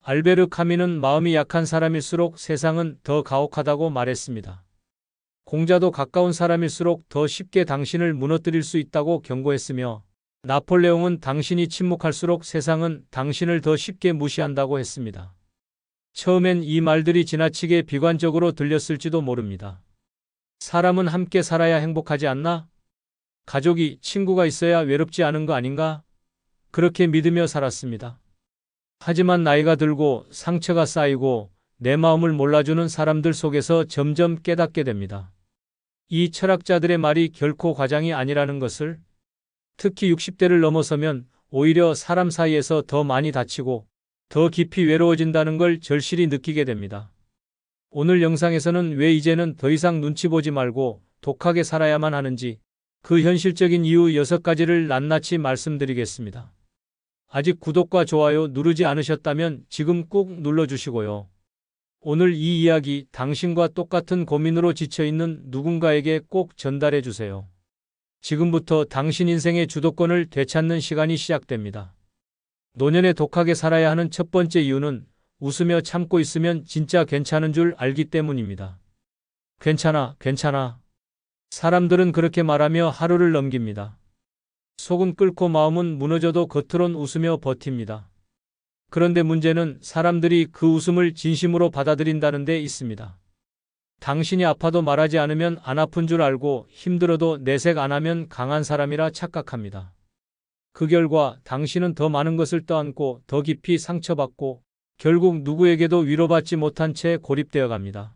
알베르 카뮈는 마음이 약한 사람일수록 세상은 더 가혹하다고 말했습니다. 공자도 가까운 사람일수록 더 쉽게 당신을 무너뜨릴 수 있다고 경고했으며 나폴레옹은 당신이 침묵할수록 세상은 당신을 더 쉽게 무시한다고 했습니다. 처음엔 이 말들이 지나치게 비관적으로 들렸을지도 모릅니다. 사람은 함께 살아야 행복하지 않나? 가족이, 친구가 있어야 외롭지 않은 거 아닌가? 그렇게 믿으며 살았습니다. 하지만 나이가 들고 상처가 쌓이고 내 마음을 몰라주는 사람들 속에서 점점 깨닫게 됩니다. 이 철학자들의 말이 결코 과장이 아니라는 것을, 특히 60대를 넘어서면 오히려 사람 사이에서 더 많이 다치고 더 깊이 외로워진다는 걸 절실히 느끼게 됩니다. 오늘 영상에서는 왜 이제는 더 이상 눈치 보지 말고 독하게 살아야만 하는지 그 현실적인 이유 6가지를 낱낱이 말씀드리겠습니다. 아직 구독과 좋아요 누르지 않으셨다면 지금 꾹 눌러주시고요. 오늘 이 이야기 당신과 똑같은 고민으로 지쳐있는 누군가에게 꼭 전달해 주세요. 지금부터 당신 인생의 주도권을 되찾는 시간이 시작됩니다. 노년에 독하게 살아야 하는 첫 번째 이유는 웃으며 참고 있으면 진짜 괜찮은 줄 알기 때문입니다. 괜찮아, 괜찮아. 사람들은 그렇게 말하며 하루를 넘깁니다. 속은 끓고 마음은 무너져도 겉으론 웃으며 버팁니다. 그런데 문제는 사람들이 그 웃음을 진심으로 받아들인다는 데 있습니다. 당신이 아파도 말하지 않으면 안 아픈 줄 알고 힘들어도 내색 안 하면 강한 사람이라 착각합니다. 그 결과 당신은 더 많은 것을 떠안고 더 깊이 상처받고 결국 누구에게도 위로받지 못한 채 고립되어 갑니다.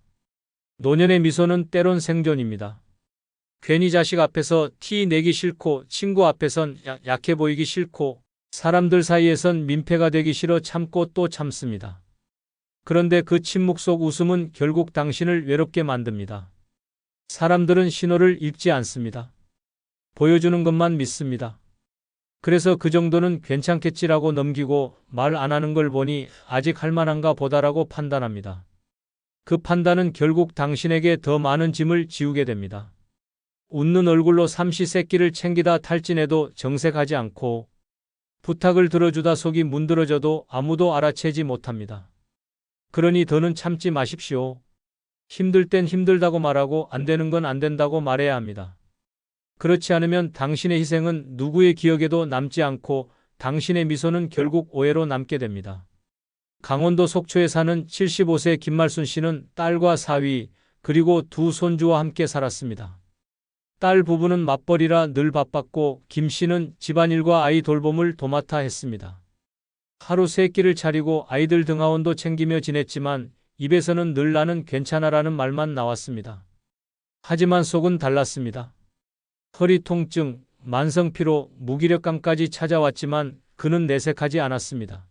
노년의 미소는 때론 생존입니다. 괜히 자식 앞에서 티 내기 싫고 친구 앞에선 약해 보이기 싫고 사람들 사이에선 민폐가 되기 싫어 참고 또 참습니다. 그런데 그 침묵 속 웃음은 결국 당신을 외롭게 만듭니다. 사람들은 신호를 읽지 않습니다. 보여주는 것만 믿습니다. 그래서 그 정도는 괜찮겠지라고 넘기고 말 안 하는 걸 보니 아직 할만한가 보다라고 판단합니다. 그 판단은 결국 당신에게 더 많은 짐을 지우게 됩니다. 웃는 얼굴로 삼시세끼를 챙기다 탈진해도 정색하지 않고 부탁을 들어주다 속이 문드러져도 아무도 알아채지 못합니다. 그러니 더는 참지 마십시오. 힘들 땐 힘들다고 말하고 안 되는 건 안 된다고 말해야 합니다. 그렇지 않으면 당신의 희생은 누구의 기억에도 남지 않고 당신의 미소는 결국 오해로 남게 됩니다. 강원도 속초에 사는 75세 김말순 씨는 딸과 사위 그리고 두 손주와 함께 살았습니다. 딸 부부는 맞벌이라 늘 바빴고 김 씨는 집안일과 아이 돌봄을 도맡아 했습니다. 하루 3끼를 차리고 아이들 등하원도 챙기며 지냈지만 입에서는 늘 나는 괜찮아라는 말만 나왔습니다. 하지만 속은 달랐습니다. 허리 통증, 만성 피로, 무기력감까지 찾아왔지만 그는 내색하지 않았습니다.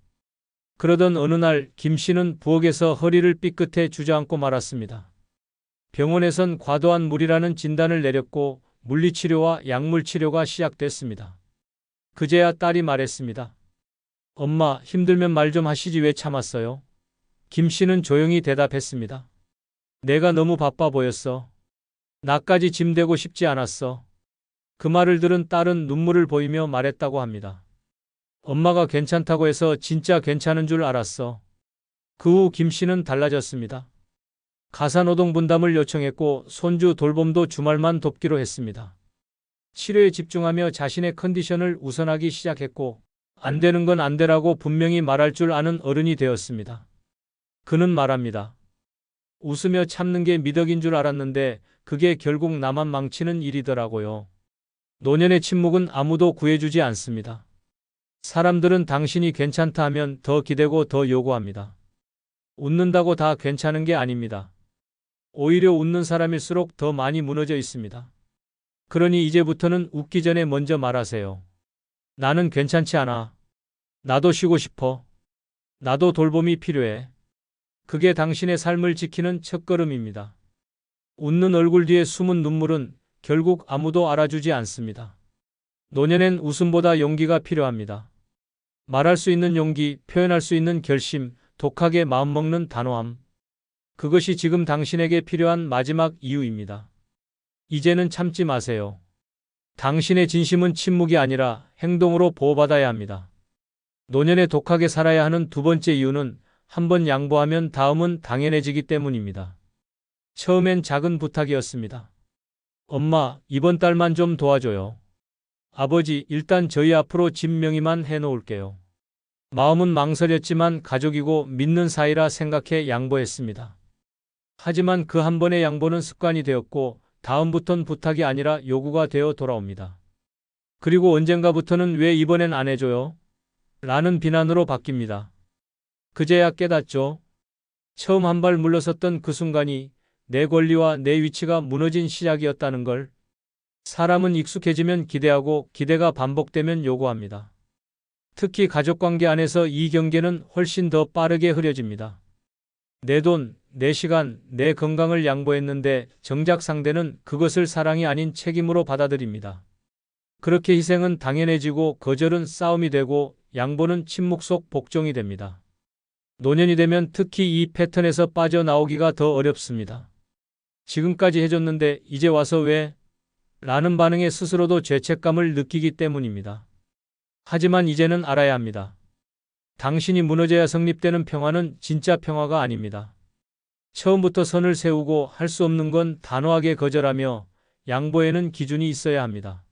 그러던 어느 날 김 씨는 부엌에서 허리를 삐끗해 주저앉고 말았습니다. 병원에선 과도한 무리라는 진단을 내렸고 물리치료와 약물치료가 시작됐습니다. 그제야 딸이 말했습니다. 엄마, 힘들면 말 좀 하시지 왜 참았어요? 김 씨는 조용히 대답했습니다. 내가 너무 바빠 보였어. 나까지 짐 되고 싶지 않았어. 그 말을 들은 딸은 눈물을 보이며 말했다고 합니다. 엄마가 괜찮다고 해서 진짜 괜찮은 줄 알았어. 그 후 김 씨는 달라졌습니다. 가사노동 분담을 요청했고 손주 돌봄도 주말만 돕기로 했습니다. 치료에 집중하며 자신의 컨디션을 우선하기 시작했고 안 되는 건 안 되라고 분명히 말할 줄 아는 어른이 되었습니다. 그는 말합니다. 웃으며 참는 게 미덕인 줄 알았는데 그게 결국 나만 망치는 일이더라고요. 노년의 침묵은 아무도 구해주지 않습니다. 사람들은 당신이 괜찮다 하면 더 기대고 더 요구합니다. 웃는다고 다 괜찮은 게 아닙니다. 오히려 웃는 사람일수록 더 많이 무너져 있습니다. 그러니 이제부터는 웃기 전에 먼저 말하세요. 나는 괜찮지 않아. 나도 쉬고 싶어. 나도 돌봄이 필요해. 그게 당신의 삶을 지키는 첫걸음입니다. 웃는 얼굴 뒤에 숨은 눈물은 결국 아무도 알아주지 않습니다. 노년엔 웃음보다 용기가 필요합니다. 말할 수 있는 용기, 표현할 수 있는 결심, 독하게 마음먹는 단호함. 그것이 지금 당신에게 필요한 마지막 이유입니다. 이제는 참지 마세요. 당신의 진심은 침묵이 아니라 행동으로 보호받아야 합니다. 노년에 독하게 살아야 하는 두 번째 이유는 한번 양보하면 다음은 당연해지기 때문입니다. 처음엔 작은 부탁이었습니다. 엄마, 이번 달만 좀 도와줘요. 아버지, 일단 저희 앞으로 집 명의만 해놓을게요. 마음은 망설였지만 가족이고 믿는 사이라 생각해 양보했습니다. 하지만 그 한 번의 양보는 습관이 되었고 다음부턴 부탁이 아니라 요구가 되어 돌아옵니다. 그리고 언젠가부터는 왜 이번엔 안 해줘요? 라는 비난으로 바뀝니다. 그제야 깨닫죠. 처음 한 발 물러섰던 그 순간이 내 권리와 내 위치가 무너진 시작이었다는 걸. 사람은 익숙해지면 기대하고 기대가 반복되면 요구합니다. 특히 가족관계 안에서 이 경계는 훨씬 더 빠르게 흐려집니다. 내 돈, 내 시간, 내 건강을 양보했는데 정작 상대는 그것을 사랑이 아닌 책임으로 받아들입니다. 그렇게 희생은 당연해지고 거절은 싸움이 되고 양보는 침묵 속 복종이 됩니다. 노년이 되면 특히 이 패턴에서 빠져나오기가 더 어렵습니다. 지금까지 해줬는데 이제 와서 왜? 라는 반응에 스스로도 죄책감을 느끼기 때문입니다. 하지만 이제는 알아야 합니다. 당신이 무너져야 성립되는 평화는 진짜 평화가 아닙니다. 처음부터 선을 세우고 할 수 없는 건 단호하게 거절하며 양보에는 기준이 있어야 합니다.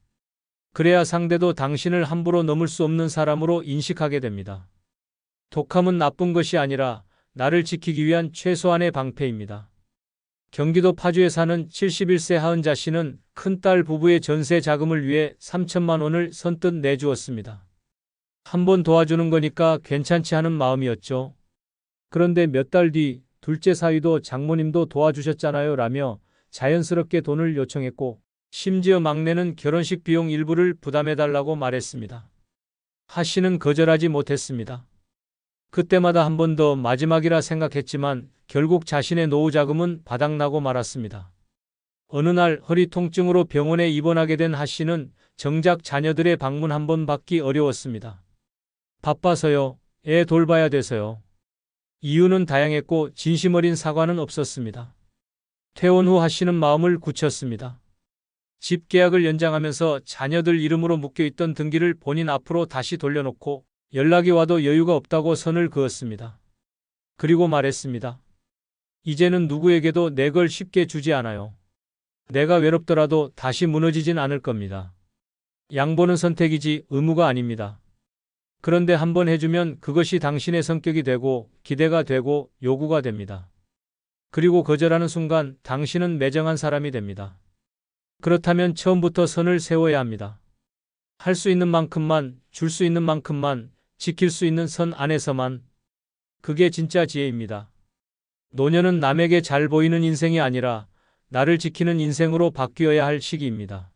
그래야 상대도 당신을 함부로 넘을 수 없는 사람으로 인식하게 됩니다. 독함은 나쁜 것이 아니라 나를 지키기 위한 최소한의 방패입니다. 경기도 파주에 사는 71세 하은자 씨는 큰딸 부부의 전세 자금을 위해 3천만 원을 선뜻 내주었습니다. 한 번 도와주는 거니까 괜찮지 하는 마음이었죠. 그런데 몇 달 뒤 둘째 사위도 장모님도 도와주셨잖아요 라며 자연스럽게 돈을 요청했고 심지어 막내는 결혼식 비용 일부를 부담해달라고 말했습니다. 하 씨는 거절하지 못했습니다. 그때마다 한 번 더 마지막이라 생각했지만 결국 자신의 노후 자금은 바닥나고 말았습니다. 어느 날 허리 통증으로 병원에 입원하게 된 하 씨는 정작 자녀들의 방문 한 번 받기 어려웠습니다. 바빠서요. 애 돌봐야 돼서요. 이유는 다양했고 진심 어린 사과는 없었습니다. 퇴원 후 하 씨는 마음을 굳혔습니다. 집 계약을 연장하면서 자녀들 이름으로 묶여있던 등기를 본인 앞으로 다시 돌려놓고 연락이 와도 여유가 없다고 선을 그었습니다. 그리고 말했습니다. 이제는 누구에게도 내 걸 쉽게 주지 않아요. 내가 외롭더라도 다시 무너지진 않을 겁니다. 양보는 선택이지 의무가 아닙니다. 그런데 한번 해주면 그것이 당신의 성격이 되고 기대가 되고 요구가 됩니다. 그리고 거절하는 순간 당신은 매정한 사람이 됩니다. 그렇다면 처음부터 선을 세워야 합니다. 할 수 있는 만큼만, 줄 수 있는 만큼만, 지킬 수 있는 선 안에서만. 그게 진짜 지혜입니다. 노년은 남에게 잘 보이는 인생이 아니라 나를 지키는 인생으로 바뀌어야 할 시기입니다.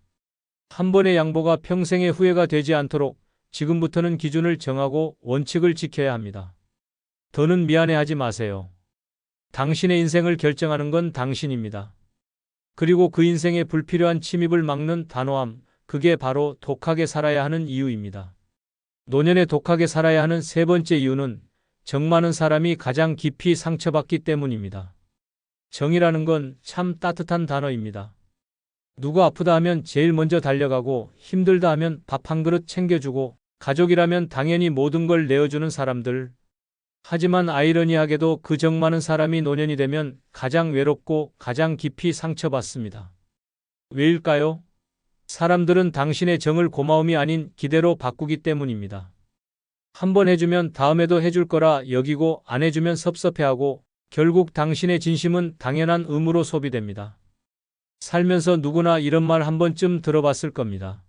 한 번의 양보가 평생의 후회가 되지 않도록 지금부터는 기준을 정하고 원칙을 지켜야 합니다. 더는 미안해하지 마세요. 당신의 인생을 결정하는 건 당신입니다. 그리고 그 인생에 불필요한 침입을 막는 단호함, 그게 바로 독하게 살아야 하는 이유입니다. 노년에 독하게 살아야 하는 세 번째 이유는 정 많은 사람이 가장 깊이 상처받기 때문입니다. 정이라는 건 참 따뜻한 단어입니다. 누구 아프다 하면 제일 먼저 달려가고 힘들다 하면 밥 한 그릇 챙겨주고 가족이라면 당연히 모든 걸 내어주는 사람들. 하지만 아이러니하게도 그 정 많은 사람이 노년이 되면 가장 외롭고 가장 깊이 상처받습니다. 왜일까요? 사람들은 당신의 정을 고마움이 아닌 기대로 바꾸기 때문입니다. 한 번 해주면 다음에도 해줄 거라 여기고 안 해주면 섭섭해하고 결국 당신의 진심은 당연한 의무로 소비됩니다. 살면서 누구나 이런 말 한 번쯤 들어봤을 겁니다.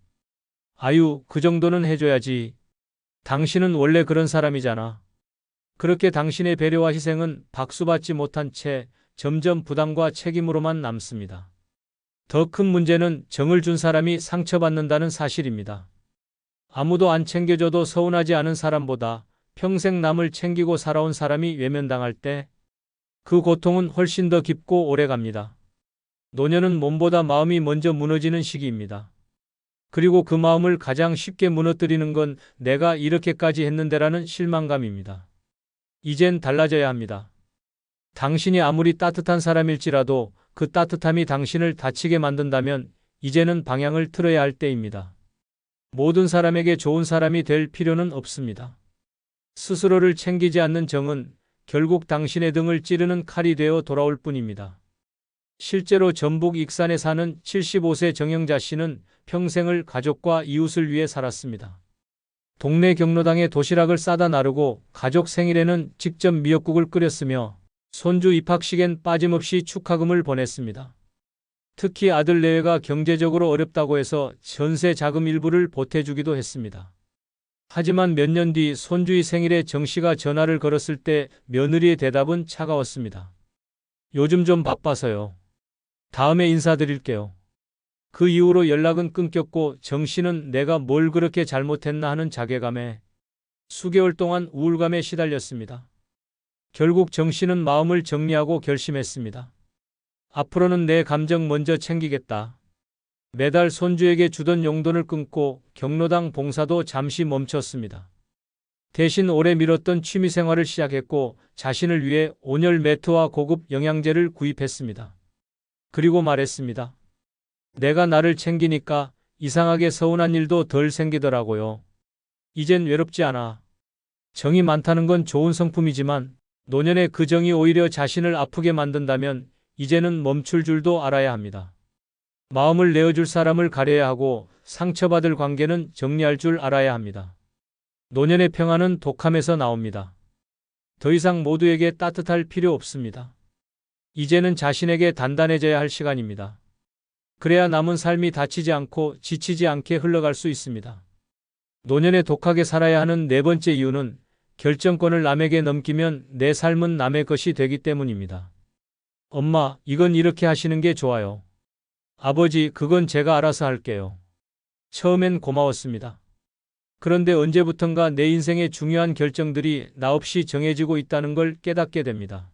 아유, 그 정도는 해줘야지. 당신은 원래 그런 사람이잖아. 그렇게 당신의 배려와 희생은 박수받지 못한 채 점점 부담과 책임으로만 남습니다. 더 큰 문제는 정을 준 사람이 상처받는다는 사실입니다. 아무도 안 챙겨줘도 서운하지 않은 사람보다 평생 남을 챙기고 살아온 사람이 외면당할 때 그 고통은 훨씬 더 깊고 오래갑니다. 노년은 몸보다 마음이 먼저 무너지는 시기입니다. 그리고 그 마음을 가장 쉽게 무너뜨리는 건 내가 이렇게까지 했는데라는 실망감입니다. 이젠 달라져야 합니다. 당신이 아무리 따뜻한 사람일지라도 그 따뜻함이 당신을 다치게 만든다면 이제는 방향을 틀어야 할 때입니다. 모든 사람에게 좋은 사람이 될 필요는 없습니다. 스스로를 챙기지 않는 정은 결국 당신의 등을 찌르는 칼이 되어 돌아올 뿐입니다. 실제로 전북 익산에 사는 75세 정영자 씨는 평생을 가족과 이웃을 위해 살았습니다. 동네 경로당에 도시락을 싸다 나르고 가족 생일에는 직접 미역국을 끓였으며 손주 입학식엔 빠짐없이 축하금을 보냈습니다. 특히 아들 내외가 경제적으로 어렵다고 해서 전세 자금 일부를 보태주기도 했습니다. 하지만 몇 년 뒤 손주의 생일에 정 씨가 전화를 걸었을 때 며느리의 대답은 차가웠습니다. 요즘 좀 바빠서요. 다음에 인사드릴게요. 그 이후로 연락은 끊겼고 정 씨는 내가 뭘 그렇게 잘못했나 하는 자괴감에 수개월 동안 우울감에 시달렸습니다. 결국 정 씨는 마음을 정리하고 결심했습니다. 앞으로는 내 감정 먼저 챙기겠다. 매달 손주에게 주던 용돈을 끊고 경로당 봉사도 잠시 멈췄습니다. 대신 오래 미뤘던 취미생활을 시작했고 자신을 위해 온열 매트와 고급 영양제를 구입했습니다. 그리고 말했습니다. 내가 나를 챙기니까 이상하게 서운한 일도 덜 생기더라고요. 이젠 외롭지 않아. 정이 많다는 건 좋은 성품이지만 노년에 그 정이 오히려 자신을 아프게 만든다면 이제는 멈출 줄도 알아야 합니다. 마음을 내어줄 사람을 가려야 하고 상처받을 관계는 정리할 줄 알아야 합니다. 노년의 평화는 독함에서 나옵니다. 더 이상 모두에게 따뜻할 필요 없습니다. 이제는 자신에게 단단해져야 할 시간입니다. 그래야 남은 삶이 다치지 않고 지치지 않게 흘러갈 수 있습니다. 노년에 독하게 살아야 하는 네 번째 이유는 결정권을 남에게 넘기면 내 삶은 남의 것이 되기 때문입니다. 엄마, 이건 이렇게 하시는 게 좋아요. 아버지, 그건 제가 알아서 할게요. 처음엔 고마웠습니다. 그런데 언제부턴가 내 인생의 중요한 결정들이 나 없이 정해지고 있다는 걸 깨닫게 됩니다.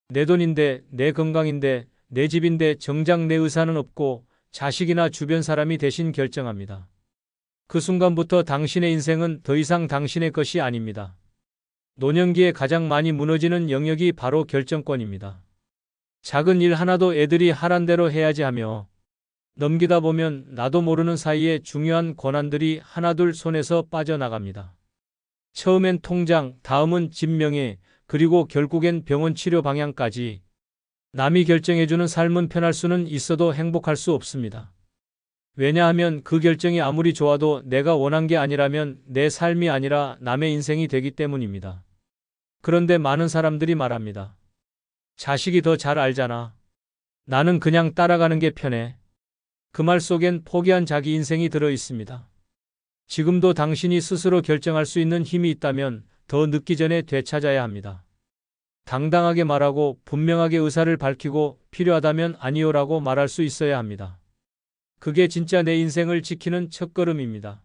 내 돈인데, 내 건강인데, 내 집인데 정작 내 의사는 없고 자식이나 주변 사람이 대신 결정합니다. 그 순간부터 당신의 인생은 더 이상 당신의 것이 아닙니다. 노년기에 가장 많이 무너지는 영역이 바로 결정권입니다. 작은 일 하나도 애들이 하란 대로 해야지 하며 넘기다 보면 나도 모르는 사이에 중요한 권한들이 하나둘 손에서 빠져나갑니다. 처음엔 통장, 다음은 집 명예, 그리고 결국엔 병원 치료 방향까지. 남이 결정해주는 삶은 편할 수는 있어도 행복할 수 없습니다. 왜냐하면 그 결정이 아무리 좋아도 내가 원한 게 아니라면 내 삶이 아니라 남의 인생이 되기 때문입니다. 그런데 많은 사람들이 말합니다. 자식이 더 잘 알잖아. 나는 그냥 따라가는 게 편해. 그 말 속엔 포기한 자기 인생이 들어 있습니다. 지금도 당신이 스스로 결정할 수 있는 힘이 있다면 더 늦기 전에 되찾아야 합니다. 당당하게 말하고 분명하게 의사를 밝히고 필요하다면 아니요라고 말할 수 있어야 합니다. 그게 진짜 내 인생을 지키는 첫걸음입니다.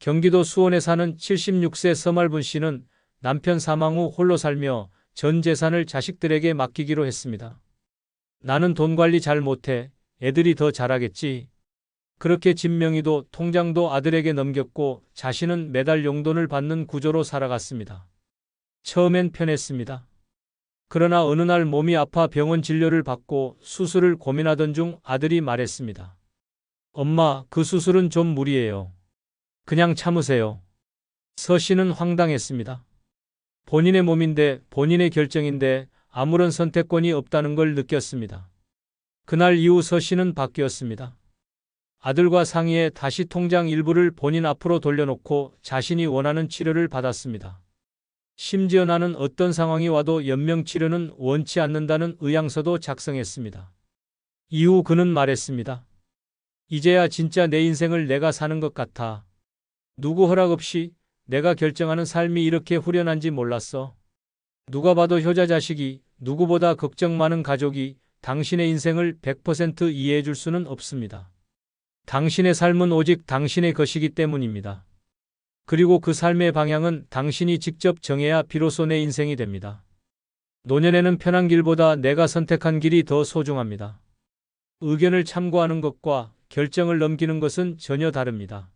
경기도 수원에 사는 76세 서말분 씨는 남편 사망 후 홀로 살며 전 재산을 자식들에게 맡기기로 했습니다. 나는 돈 관리 잘 못해. 애들이 더 잘하겠지. 그렇게 집 명의도 통장도 아들에게 넘겼고 자신은 매달 용돈을 받는 구조로 살아갔습니다. 처음엔 편했습니다. 그러나 어느 날 몸이 아파 병원 진료를 받고 수술을 고민하던 중 아들이 말했습니다. 엄마, 그 수술은 좀 무리예요. 그냥 참으세요. 서 씨는 황당했습니다. 본인의 몸인데 본인의 결정인데 아무런 선택권이 없다는 걸 느꼈습니다. 그날 이후 서 씨는 바뀌었습니다. 아들과 상의해 다시 통장 일부를 본인 앞으로 돌려놓고 자신이 원하는 치료를 받았습니다. 심지어 나는 어떤 상황이 와도 연명치료는 원치 않는다는 의향서도 작성했습니다. 이후 그는 말했습니다. 이제야 진짜 내 인생을 내가 사는 것 같아. 누구 허락 없이 내가 결정하는 삶이 이렇게 후련한지 몰랐어. 누가 봐도 효자 자식이, 누구보다 걱정 많은 가족이 당신의 인생을 100% 이해해 줄 수는 없습니다. 당신의 삶은 오직 당신의 것이기 때문입니다. 그리고 그 삶의 방향은 당신이 직접 정해야 비로소 내 인생이 됩니다. 노년에는 편한 길보다 내가 선택한 길이 더 소중합니다. 의견을 참고하는 것과 결정을 넘기는 것은 전혀 다릅니다.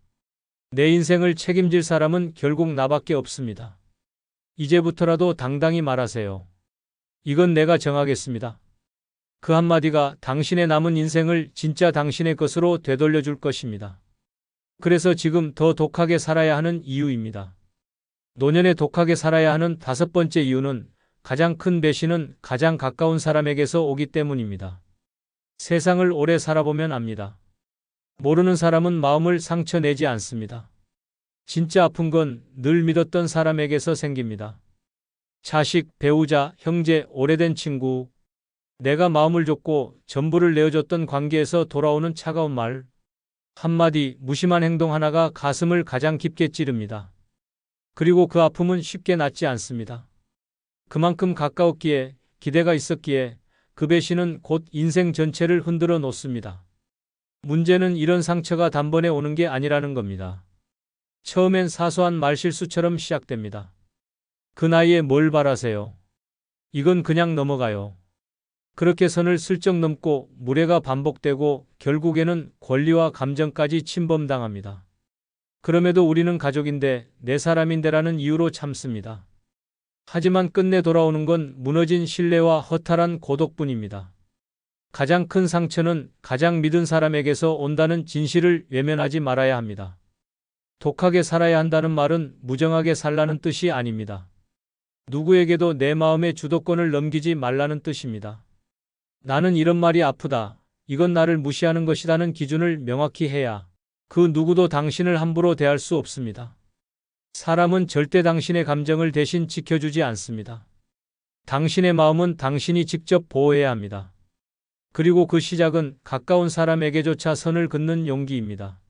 내 인생을 책임질 사람은 결국 나밖에 없습니다. 이제부터라도 당당히 말하세요. 이건 내가 정하겠습니다. 그 한마디가 당신의 남은 인생을 진짜 당신의 것으로 되돌려 줄 것입니다. 그래서 지금 더 독하게 살아야 하는 이유입니다. 노년에 독하게 살아야 하는 다섯 번째 이유는 가장 큰 배신은 가장 가까운 사람에게서 오기 때문입니다. 세상을 오래 살아보면 압니다. 모르는 사람은 마음을 상처내지 않습니다. 진짜 아픈 건 늘 믿었던 사람에게서 생깁니다. 자식, 배우자, 형제, 오래된 친구, 내가 마음을 줬고 전부를 내어줬던 관계에서 돌아오는 차가운 말, 한마디, 무심한 행동 하나가 가슴을 가장 깊게 찌릅니다. 그리고 그 아픔은 쉽게 낫지 않습니다. 그만큼 가까웠기에, 기대가 있었기에 그 배신은 곧 인생 전체를 흔들어 놓습니다. 문제는 이런 상처가 단번에 오는 게 아니라는 겁니다. 처음엔 사소한 말실수처럼 시작됩니다. 그 나이에 뭘 바라세요? 이건 그냥 넘어가요. 그렇게 선을 슬쩍 넘고 무례가 반복되고 결국에는 권리와 감정까지 침범당합니다. 그럼에도 우리는 가족인데 내 사람인데라는 이유로 참습니다. 하지만 끝내 돌아오는 건 무너진 신뢰와 허탈한 고독뿐입니다. 가장 큰 상처는 가장 믿은 사람에게서 온다는 진실을 외면하지 말아야 합니다. 독하게 살아야 한다는 말은 무정하게 살라는 뜻이 아닙니다. 누구에게도 내 마음의 주도권을 넘기지 말라는 뜻입니다. 나는 이런 말이 아프다. 이건 나를 무시하는 것이라는 기준을 명확히 해야 그 누구도 당신을 함부로 대할 수 없습니다. 사람은 절대 당신의 감정을 대신 지켜주지 않습니다. 당신의 마음은 당신이 직접 보호해야 합니다. 그리고 그 시작은 가까운 사람에게조차 선을 긋는 용기입니다.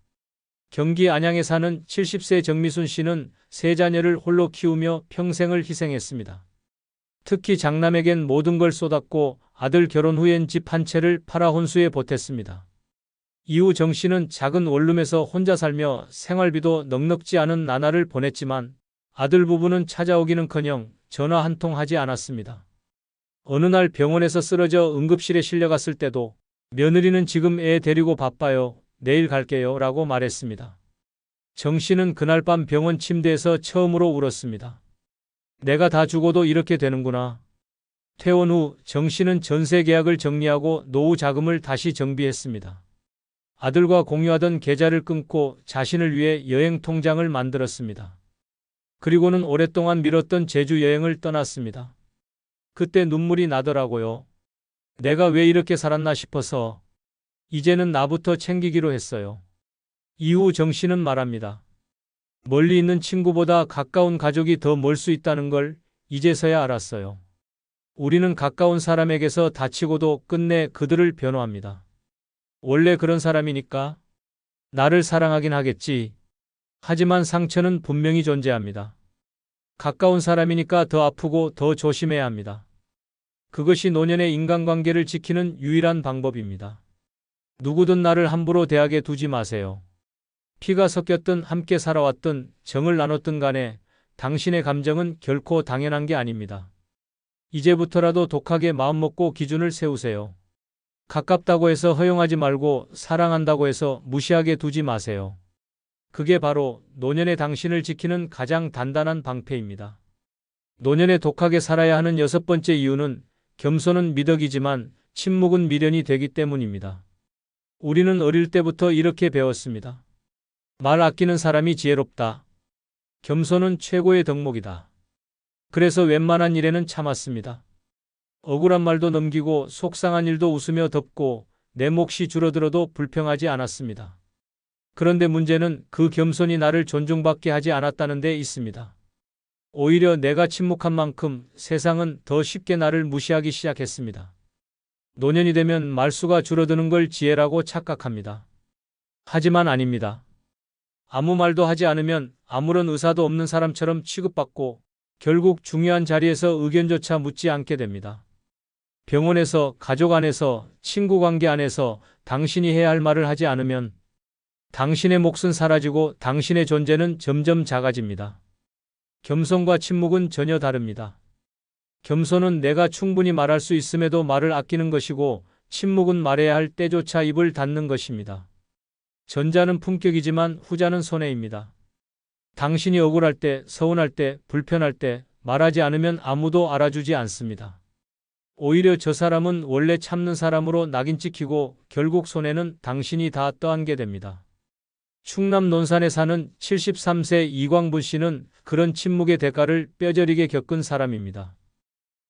경기 안양에 사는 70세 정미순 씨는 세 자녀를 홀로 키우며 평생을 희생했습니다. 특히 장남에겐 모든 걸 쏟았고 아들 결혼 후엔 집 한 채를 팔아 혼수에 보탰습니다. 이후 정 씨는 작은 원룸에서 혼자 살며 생활비도 넉넉지 않은 나날을 보냈지만 아들 부부는 찾아오기는커녕 전화 한 통 하지 않았습니다. 어느 날 병원에서 쓰러져 응급실에 실려갔을 때도 며느리는 지금 애 데리고 바빠요. 내일 갈게요. 라고 말했습니다. 정 씨는 그날 밤 병원 침대에서 처음으로 울었습니다. 내가 다 죽어도 이렇게 되는구나. 퇴원 후 정 씨는 전세 계약을 정리하고 노후 자금을 다시 정비했습니다. 아들과 공유하던 계좌를 끊고 자신을 위해 여행 통장을 만들었습니다. 그리고는 오랫동안 미뤘던 제주 여행을 떠났습니다. 그때 눈물이 나더라고요. 내가 왜 이렇게 살았나 싶어서 이제는 나부터 챙기기로 했어요. 이후 정 씨는 말합니다. 멀리 있는 친구보다 가까운 가족이 더 멀 수 있다는 걸 이제서야 알았어요. 우리는 가까운 사람에게서 다치고도 끝내 그들을 변호합니다. 원래 그런 사람이니까 나를 사랑하긴 하겠지. 하지만 상처는 분명히 존재합니다. 가까운 사람이니까 더 아프고 더 조심해야 합니다. 그것이 노년의 인간관계를 지키는 유일한 방법입니다. 누구든 나를 함부로 대하게 두지 마세요. 피가 섞였든 함께 살아왔든 정을 나눴든 간에 당신의 감정은 결코 당연한 게 아닙니다. 이제부터라도 독하게 마음먹고 기준을 세우세요. 가깝다고 해서 허용하지 말고 사랑한다고 해서 무시하게 두지 마세요. 그게 바로 노년의 당신을 지키는 가장 단단한 방패입니다. 노년에 독하게 살아야 하는 6번째 이유는 겸손은 미덕이지만 침묵은 미련이 되기 때문입니다. 우리는 어릴 때부터 이렇게 배웠습니다. 말 아끼는 사람이 지혜롭다. 겸손은 최고의 덕목이다. 그래서 웬만한 일에는 참았습니다. 억울한 말도 넘기고 속상한 일도 웃으며 덮고 내 몫이 줄어들어도 불평하지 않았습니다. 그런데 문제는 그 겸손이 나를 존중받게 하지 않았다는 데 있습니다. 오히려 내가 침묵한 만큼 세상은 더 쉽게 나를 무시하기 시작했습니다. 노년이 되면 말수가 줄어드는 걸 지혜라고 착각합니다. 하지만 아닙니다. 아무 말도 하지 않으면 아무런 의사도 없는 사람처럼 취급받고 결국 중요한 자리에서 의견조차 묻지 않게 됩니다. 병원에서, 가족 안에서, 친구 관계 안에서 당신이 해야 할 말을 하지 않으면 당신의 몫은 사라지고 당신의 존재는 점점 작아집니다. 겸손과 침묵은 전혀 다릅니다. 겸손은 내가 충분히 말할 수 있음에도 말을 아끼는 것이고 침묵은 말해야 할 때조차 입을 닫는 것입니다. 전자는 품격이지만 후자는 손해입니다. 당신이 억울할 때, 서운할 때, 불편할 때 말하지 않으면 아무도 알아주지 않습니다. 오히려 저 사람은 원래 참는 사람으로 낙인 찍히고 결국 손해는 당신이 다 떠안게 됩니다. 충남 논산에 사는 73세 이광분 씨는 그런 침묵의 대가를 뼈저리게 겪은 사람입니다.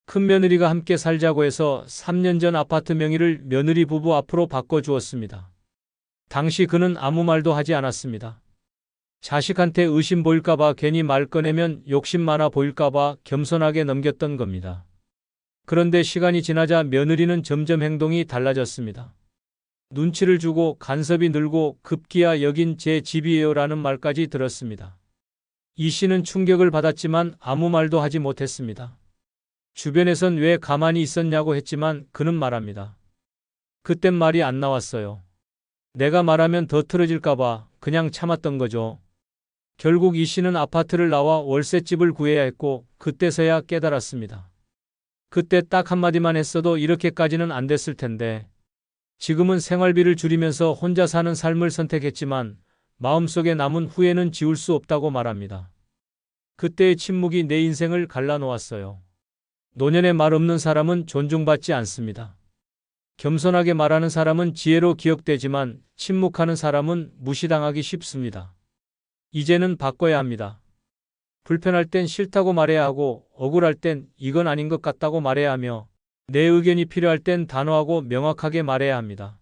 큰 며느리가 함께 살자고 해서 3년 전 아파트 명의를 며느리 부부 앞으로 바꿔주었습니다. 당시 그는 아무 말도 하지 않았습니다. 자식한테 의심 보일까봐 괜히 말 꺼내면 욕심 많아 보일까봐 겸손하게 넘겼던 겁니다. 그런데 시간이 지나자 며느리는 점점 행동이 달라졌습니다. 눈치를 주고 간섭이 늘고 급기야 여긴 제 집이에요라는 말까지 들었습니다. 이 씨는 충격을 받았지만 아무 말도 하지 못했습니다. 주변에선 왜 가만히 있었냐고 했지만 그는 말합니다. 그땐 말이 안 나왔어요. 내가 말하면 더 틀어질까봐 그냥 참았던 거죠. 결국 이 씨는 아파트를 나와 월세집을 구해야 했고 그때서야 깨달았습니다. 그때 딱 한마디만 했어도 이렇게까지는 안 됐을 텐데 지금은 생활비를 줄이면서 혼자 사는 삶을 선택했지만 마음속에 남은 후회는 지울 수 없다고 말합니다. 그때의 침묵이 내 인생을 갈라놓았어요. 노년에 말 없는 사람은 존중받지 않습니다. 겸손하게 말하는 사람은 지혜로 기억되지만 침묵하는 사람은 무시당하기 쉽습니다. 이제는 바꿔야 합니다. 불편할 땐 싫다고 말해야 하고 억울할 땐 이건 아닌 것 같다고 말해야 하며 내 의견이 필요할 땐 단호하고 명확하게 말해야 합니다.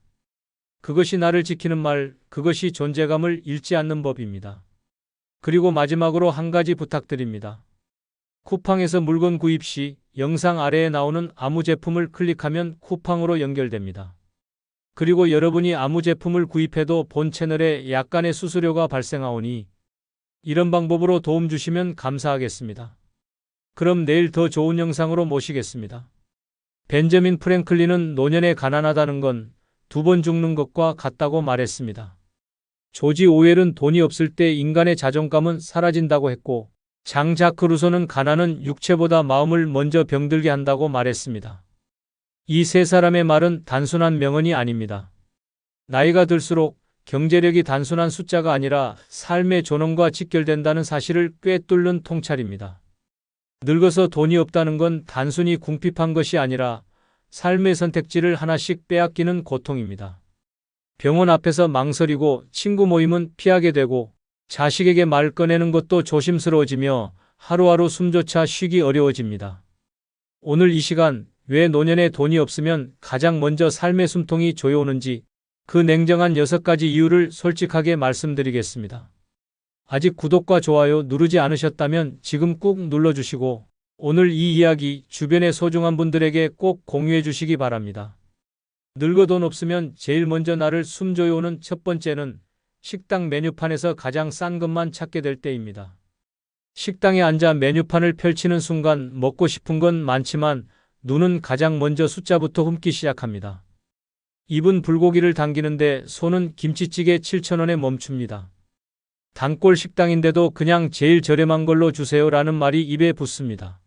그것이 나를 지키는 말, 그것이 존재감을 잃지 않는 법입니다. 그리고 마지막으로 한 가지 부탁드립니다. 쿠팡에서 물건 구입 시 영상 아래에 나오는 아무 제품을 클릭하면 쿠팡으로 연결됩니다. 그리고 여러분이 아무 제품을 구입해도 본 채널에 약간의 수수료가 발생하오니 이런 방법으로 도움 주시면 감사하겠습니다. 그럼 내일 더 좋은 영상으로 모시겠습니다. 벤저민 프랭클린은 노년에 가난하다는 건 2번 죽는 것과 같다고 말했습니다. 조지 오웰은 돈이 없을 때 인간의 자존감은 사라진다고 했고 장 자크 루소는 가난은 육체보다 마음을 먼저 병들게 한다고 말했습니다. 이 세 사람의 말은 단순한 명언이 아닙니다. 나이가 들수록 경제력이 단순한 숫자가 아니라 삶의 존엄과 직결된다는 사실을 꿰뚫는 통찰입니다. 늙어서 돈이 없다는 건 단순히 궁핍한 것이 아니라 삶의 선택지를 하나씩 빼앗기는 고통입니다. 병원 앞에서 망설이고 친구 모임은 피하게 되고 자식에게 말 꺼내는 것도 조심스러워지며 하루하루 숨조차 쉬기 어려워집니다. 오늘 이 시간 왜 노년에 돈이 없으면 가장 먼저 삶의 숨통이 조여오는지 그 냉정한 6가지 이유를 솔직하게 말씀드리겠습니다. 아직 구독과 좋아요 누르지 않으셨다면 지금 꾹 눌러주시고 오늘 이 이야기 주변의 소중한 분들에게 꼭 공유해 주시기 바랍니다. 늙어 돈 없으면 제일 먼저 나를 숨조여오는 첫 번째는 식당 메뉴판에서 가장 싼 것만 찾게 될 때입니다. 식당에 앉아 메뉴판을 펼치는 순간 먹고 싶은 건 많지만 눈은 가장 먼저 숫자부터 훑기 시작합니다. 입은 불고기를 당기는데 손은 김치찌개 7,000원에 멈춥니다. 단골 식당인데도 그냥 제일 저렴한 걸로 주세요라는 말이 입에 붙습니다.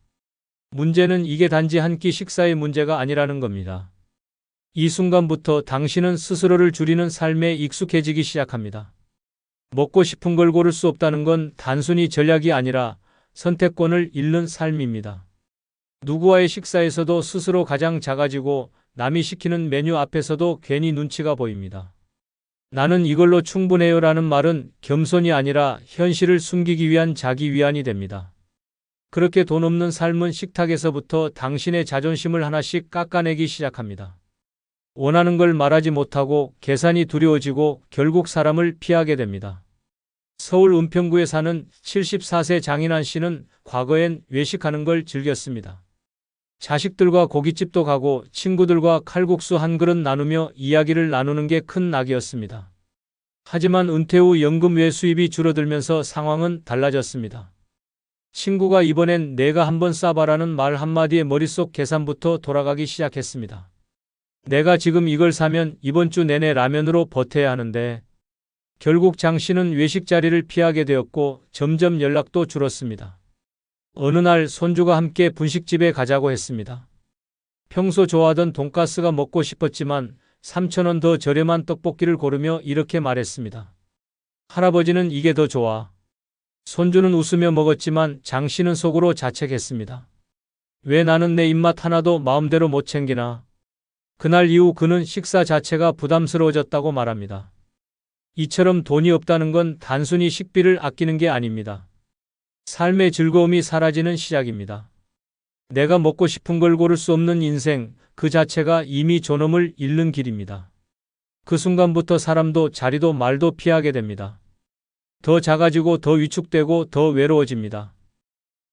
문제는 이게 단지 한 끼 식사의 문제가 아니라는 겁니다. 이 순간부터 당신은 스스로를 줄이는 삶에 익숙해지기 시작합니다. 먹고 싶은 걸 고를 수 없다는 건 단순히 전략이 아니라 선택권을 잃는 삶입니다. 누구와의 식사에서도 스스로 가장 작아지고 남이 시키는 메뉴 앞에서도 괜히 눈치가 보입니다. 나는 이걸로 충분해요라는 말은 겸손이 아니라 현실을 숨기기 위한 자기 위안이 됩니다. 그렇게 돈 없는 삶은 식탁에서부터 당신의 자존심을 하나씩 깎아내기 시작합니다. 원하는 걸 말하지 못하고 계산이 두려워지고 결국 사람을 피하게 됩니다. 서울 은평구에 사는 74세 장인환 씨는 과거엔 외식하는 걸 즐겼습니다. 자식들과 고깃집도 가고 친구들과 칼국수 한 그릇 나누며 이야기를 나누는 게 큰 낙이었습니다. 하지만 은퇴 후 연금 외 수입이 줄어들면서 상황은 달라졌습니다. 친구가 이번엔 내가 한번 싸봐라는 말 한마디에 머릿속 계산부터 돌아가기 시작했습니다. 내가 지금 이걸 사면 이번 주 내내 라면으로 버텨야 하는데 결국 장 씨는 외식 자리를 피하게 되었고 점점 연락도 줄었습니다. 어느 날 손주가 함께 분식집에 가자고 했습니다. 평소 좋아하던 돈가스가 먹고 싶었지만 3,000원 더 저렴한 떡볶이를 고르며 이렇게 말했습니다. 할아버지는 이게 더 좋아. 손주는 웃으며 먹었지만 장 씨는 속으로 자책했습니다. 왜 나는 내 입맛 하나도 마음대로 못 챙기나. 그날 이후 그는 식사 자체가 부담스러워졌다고 말합니다. 이처럼 돈이 없다는 건 단순히 식비를 아끼는 게 아닙니다. 삶의 즐거움이 사라지는 시작입니다. 내가 먹고 싶은 걸 고를 수 없는 인생, 그 자체가 이미 존엄을 잃는 길입니다. 그 순간부터 사람도 자리도 말도 피하게 됩니다. 더 작아지고 더 위축되고 더 외로워집니다.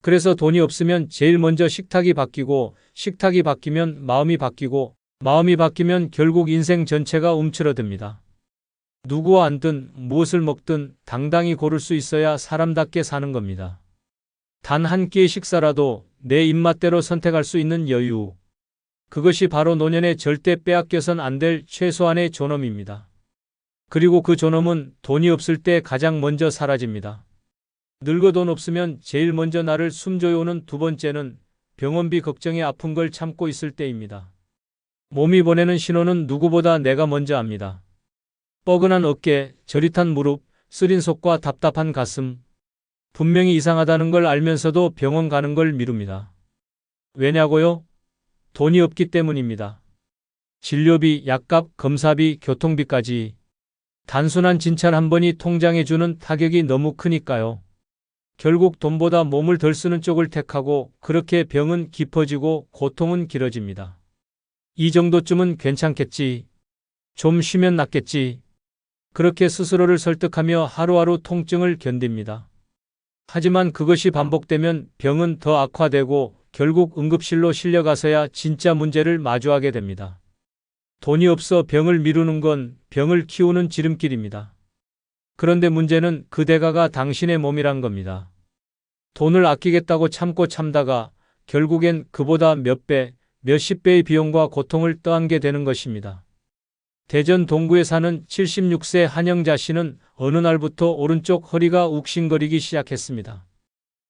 그래서 돈이 없으면 제일 먼저 식탁이 바뀌고, 식탁이 바뀌면 마음이 바뀌고, 마음이 바뀌면 결국 인생 전체가 움츠러듭니다. 누구와 앉든 무엇을 먹든 당당히 고를 수 있어야 사람답게 사는 겁니다. 단 한 끼의 식사라도 내 입맛대로 선택할 수 있는 여유. 그것이 바로 노년에 절대 빼앗겨선 안 될 최소한의 존엄입니다. 그리고 그 존엄은 돈이 없을 때 가장 먼저 사라집니다. 늙어 돈 없으면 제일 먼저 나를 숨줘요는 두 번째는 병원비 걱정에 아픈 걸 참고 있을 때입니다. 몸이 보내는 신호는 누구보다 내가 먼저 압니다. 뻐근한 어깨, 저릿한 무릎, 쓰린 속과 답답한 가슴. 분명히 이상하다는 걸 알면서도 병원 가는 걸 미룹니다. 왜냐고요? 돈이 없기 때문입니다. 진료비, 약값, 검사비, 교통비까지. 단순한 진찰 한 번이 통장에 주는 타격이 너무 크니까요. 결국 돈보다 몸을 덜 쓰는 쪽을 택하고 그렇게 병은 깊어지고 고통은 길어집니다. 이 정도쯤은 괜찮겠지. 좀 쉬면 낫겠지. 그렇게 스스로를 설득하며 하루하루 통증을 견딥니다. 하지만 그것이 반복되면 병은 더 악화되고 결국 응급실로 실려가서야 진짜 문제를 마주하게 됩니다. 돈이 없어 병을 미루는 건 병을 키우는 지름길입니다. 그런데 문제는 그 대가가 당신의 몸이란 겁니다. 돈을 아끼겠다고 참고 참다가 결국엔 그보다 몇 배, 몇십 배의 비용과 고통을 떠안게 되는 것입니다. 대전 동구에 사는 76세 한영자 씨는 어느 날부터 오른쪽 허리가 욱신거리기 시작했습니다.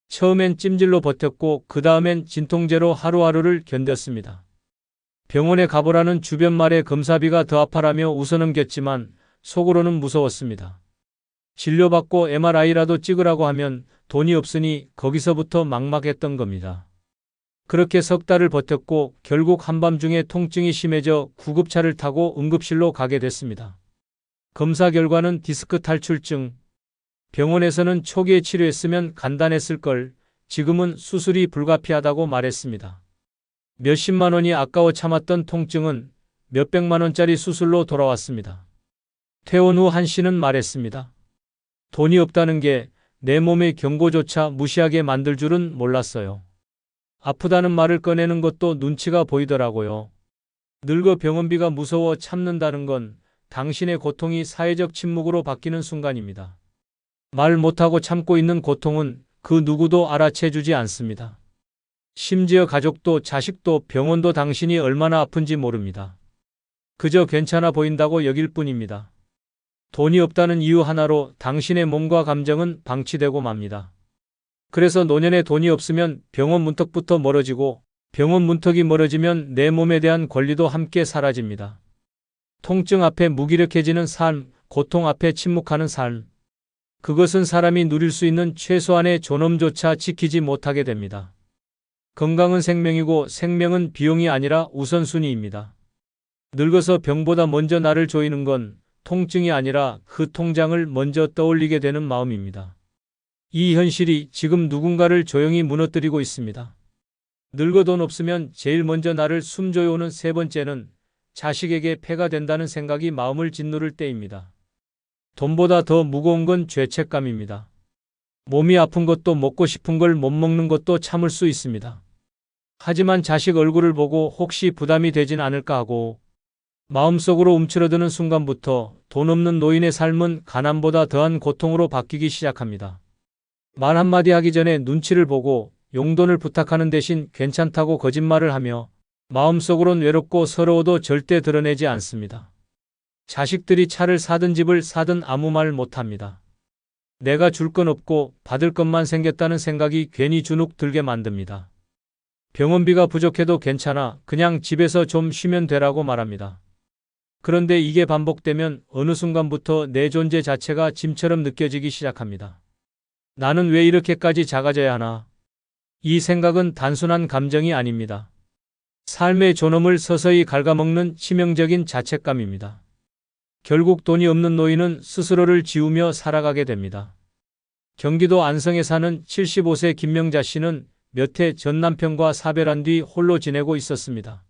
처음엔 찜질로 버텼고 그 다음엔 진통제로 하루하루를 견뎠습니다. 병원에 가보라는 주변 말에 검사비가 더 아파라며 웃어넘겼지만 속으로는 무서웠습니다. 진료받고 MRI라도 찍으라고 하면 돈이 없으니 거기서부터 막막했던 겁니다. 그렇게 석 달을 버텼고 결국 한밤중에 통증이 심해져 구급차를 타고 응급실로 가게 됐습니다. 검사 결과는 디스크 탈출증. 병원에서는 초기에 치료했으면 간단했을 걸, 지금은 수술이 불가피하다고 말했습니다. 몇십만 원이 아까워 참았던 통증은 몇백만 원짜리 수술로 돌아왔습니다. 퇴원 후 한 씨는 말했습니다. 돈이 없다는 게 내 몸의 경고조차 무시하게 만들 줄은 몰랐어요. 아프다는 말을 꺼내는 것도 눈치가 보이더라고요. 늙어 병원비가 무서워 참는다는 건 당신의 고통이 사회적 침묵으로 바뀌는 순간입니다. 말 못하고 참고 있는 고통은 그 누구도 알아채주지 않습니다. 심지어 가족도 자식도 병원도 당신이 얼마나 아픈지 모릅니다. 그저 괜찮아 보인다고 여길 뿐입니다. 돈이 없다는 이유 하나로 당신의 몸과 감정은 방치되고 맙니다. 그래서 노년에 돈이 없으면 병원 문턱부터 멀어지고 병원 문턱이 멀어지면 내 몸에 대한 권리도 함께 사라집니다. 통증 앞에 무기력해지는 삶, 고통 앞에 침묵하는 삶. 그것은 사람이 누릴 수 있는 최소한의 존엄조차 지키지 못하게 됩니다. 건강은 생명이고 생명은 비용이 아니라 우선순위입니다. 늙어서 병보다 먼저 나를 조이는 건 통증이 아니라 그 통장을 먼저 떠올리게 되는 마음입니다. 이 현실이 지금 누군가를 조용히 무너뜨리고 있습니다. 늙어 돈 없으면 제일 먼저 나를 숨줘요는 세 번째는 자식에게 폐가 된다는 생각이 마음을 짓누를 때입니다. 돈보다 더 무거운 건 죄책감입니다. 몸이 아픈 것도 먹고 싶은 걸 못 먹는 것도 참을 수 있습니다. 하지만 자식 얼굴을 보고 혹시 부담이 되진 않을까 하고 마음속으로 움츠러드는 순간부터 돈 없는 노인의 삶은 가난보다 더한 고통으로 바뀌기 시작합니다. 말 한마디 하기 전에 눈치를 보고 용돈을 부탁하는 대신 괜찮다고 거짓말을 하며 마음속으론 외롭고 서러워도 절대 드러내지 않습니다. 자식들이 차를 사든 집을 사든 아무 말 못합니다. 내가 줄 건 없고 받을 것만 생겼다는 생각이 괜히 주눅 들게 만듭니다. 병원비가 부족해도 괜찮아, 그냥 집에서 좀 쉬면 되라고 말합니다. 그런데 이게 반복되면 어느 순간부터 내 존재 자체가 짐처럼 느껴지기 시작합니다. 나는 왜 이렇게까지 작아져야 하나? 이 생각은 단순한 감정이 아닙니다. 삶의 존엄을 서서히 갉아먹는 치명적인 자책감입니다. 결국 돈이 없는 노인은 스스로를 지우며 살아가게 됩니다. 경기도 안성에 사는 75세 김명자 씨는 몇 해 전 남편과 사별한 뒤 홀로 지내고 있었습니다.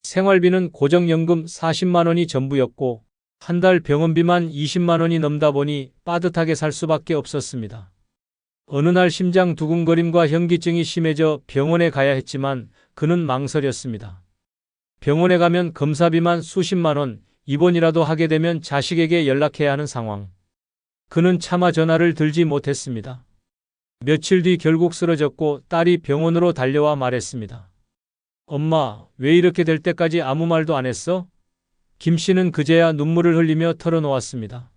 생활비는 고정연금 40만 원이 전부였고 한 달 병원비만 20만 원이 넘다 보니 빠듯하게 살 수밖에 없었습니다. 어느 날 심장 두근거림과 현기증이 심해져 병원에 가야 했지만 그는 망설였습니다. 병원에 가면 검사비만 수십만 원, 입원이라도 하게 되면 자식에게 연락해야 하는 상황. 그는 차마 전화를 들지 못했습니다. 며칠 뒤 결국 쓰러졌고 딸이 병원으로 달려와 말했습니다. 엄마, 왜 이렇게 될 때까지 아무 말도 안 했어? 김 씨는 그제야 눈물을 흘리며 털어놓았습니다.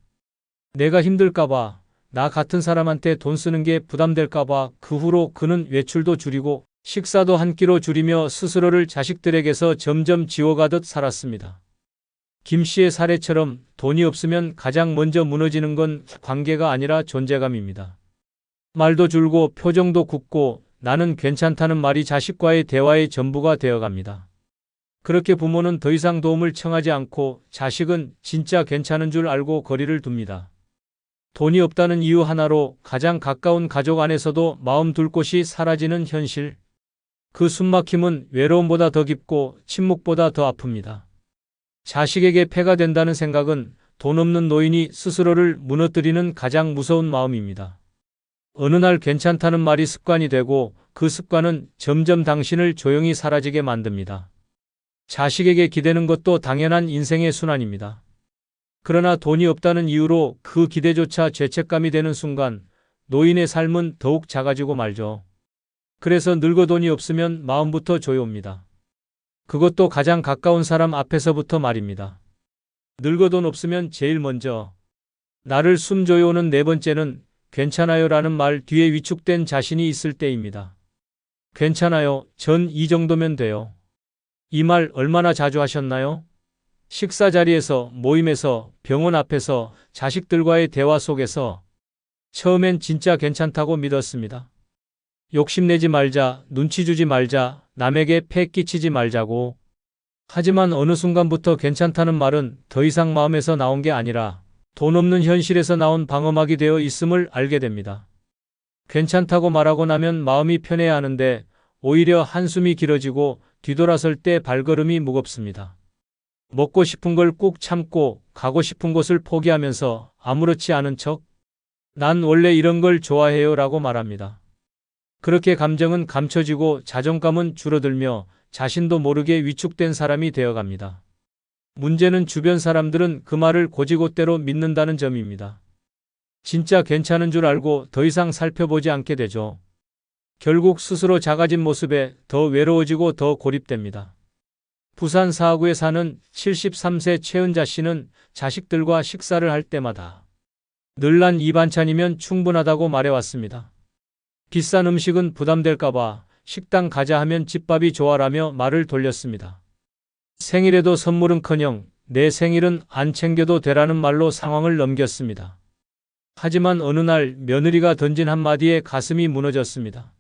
내가 힘들까봐, 나 같은 사람한테 돈 쓰는 게 부담될까봐 그 후로 그는 외출도 줄이고 식사도 한 끼로 줄이며 스스로를 자식들에게서 점점 지워가듯 살았습니다. 김 씨의 사례처럼 돈이 없으면 가장 먼저 무너지는 건 관계가 아니라 존재감입니다. 말도 줄고 표정도 굳고 나는 괜찮다는 말이 자식과의 대화의 전부가 되어갑니다. 그렇게 부모는 더 이상 도움을 청하지 않고 자식은 진짜 괜찮은 줄 알고 거리를 둡니다. 돈이 없다는 이유 하나로 가장 가까운 가족 안에서도 마음 둘 곳이 사라지는 현실. 그 숨막힘은 외로움보다 더 깊고 침묵보다 더 아픕니다. 자식에게 폐가 된다는 생각은 돈 없는 노인이 스스로를 무너뜨리는 가장 무서운 마음입니다. 어느 날 괜찮다는 말이 습관이 되고 그 습관은 점점 당신을 조용히 사라지게 만듭니다. 자식에게 기대는 것도 당연한 인생의 순환입니다. 그러나 돈이 없다는 이유로 그 기대조차 죄책감이 되는 순간 노인의 삶은 더욱 작아지고 말죠. 그래서 늙어 돈이 없으면 마음부터 조여옵니다. 그것도 가장 가까운 사람 앞에서부터 말입니다. 늙어 돈 없으면 제일 먼저 나를 숨 조여오는 네 번째는 괜찮아요 라는 말 뒤에 위축된 자신이 있을 때입니다. 괜찮아요. 전 이 정도면 돼요. 이 말 얼마나 자주 하셨나요? 식사 자리에서, 모임에서, 병원 앞에서, 자식들과의 대화 속에서. 처음엔 진짜 괜찮다고 믿었습니다. 욕심내지 말자, 눈치 주지 말자, 남에게 폐 끼치지 말자고. 하지만 어느 순간부터 괜찮다는 말은 더 이상 마음에서 나온 게 아니라 돈 없는 현실에서 나온 방어막이 되어 있음을 알게 됩니다. 괜찮다고 말하고 나면 마음이 편해야 하는데 오히려 한숨이 길어지고 뒤돌아설 때 발걸음이 무겁습니다. 먹고 싶은 걸 꾹 참고 가고 싶은 곳을 포기하면서 아무렇지 않은 척 난 원래 이런 걸 좋아해요 라고 말합니다. 그렇게 감정은 감춰지고 자존감은 줄어들며 자신도 모르게 위축된 사람이 되어갑니다. 문제는 주변 사람들은 그 말을 곧이곧대로 믿는다는 점입니다. 진짜 괜찮은 줄 알고 더 이상 살펴보지 않게 되죠. 결국 스스로 작아진 모습에 더 외로워지고 더 고립됩니다. 부산 사하구에 사는 73세 최은자 씨는 자식들과 식사를 할 때마다 늘 난 이 반찬이면 충분하다고 말해왔습니다. 비싼 음식은 부담될까봐 식당 가자 하면 집밥이 좋아라며 말을 돌렸습니다. 생일에도 선물은커녕 내 생일은 안 챙겨도 되라는 말로 상황을 넘겼습니다. 하지만 어느 날 며느리가 던진 한마디에 가슴이 무너졌습니다.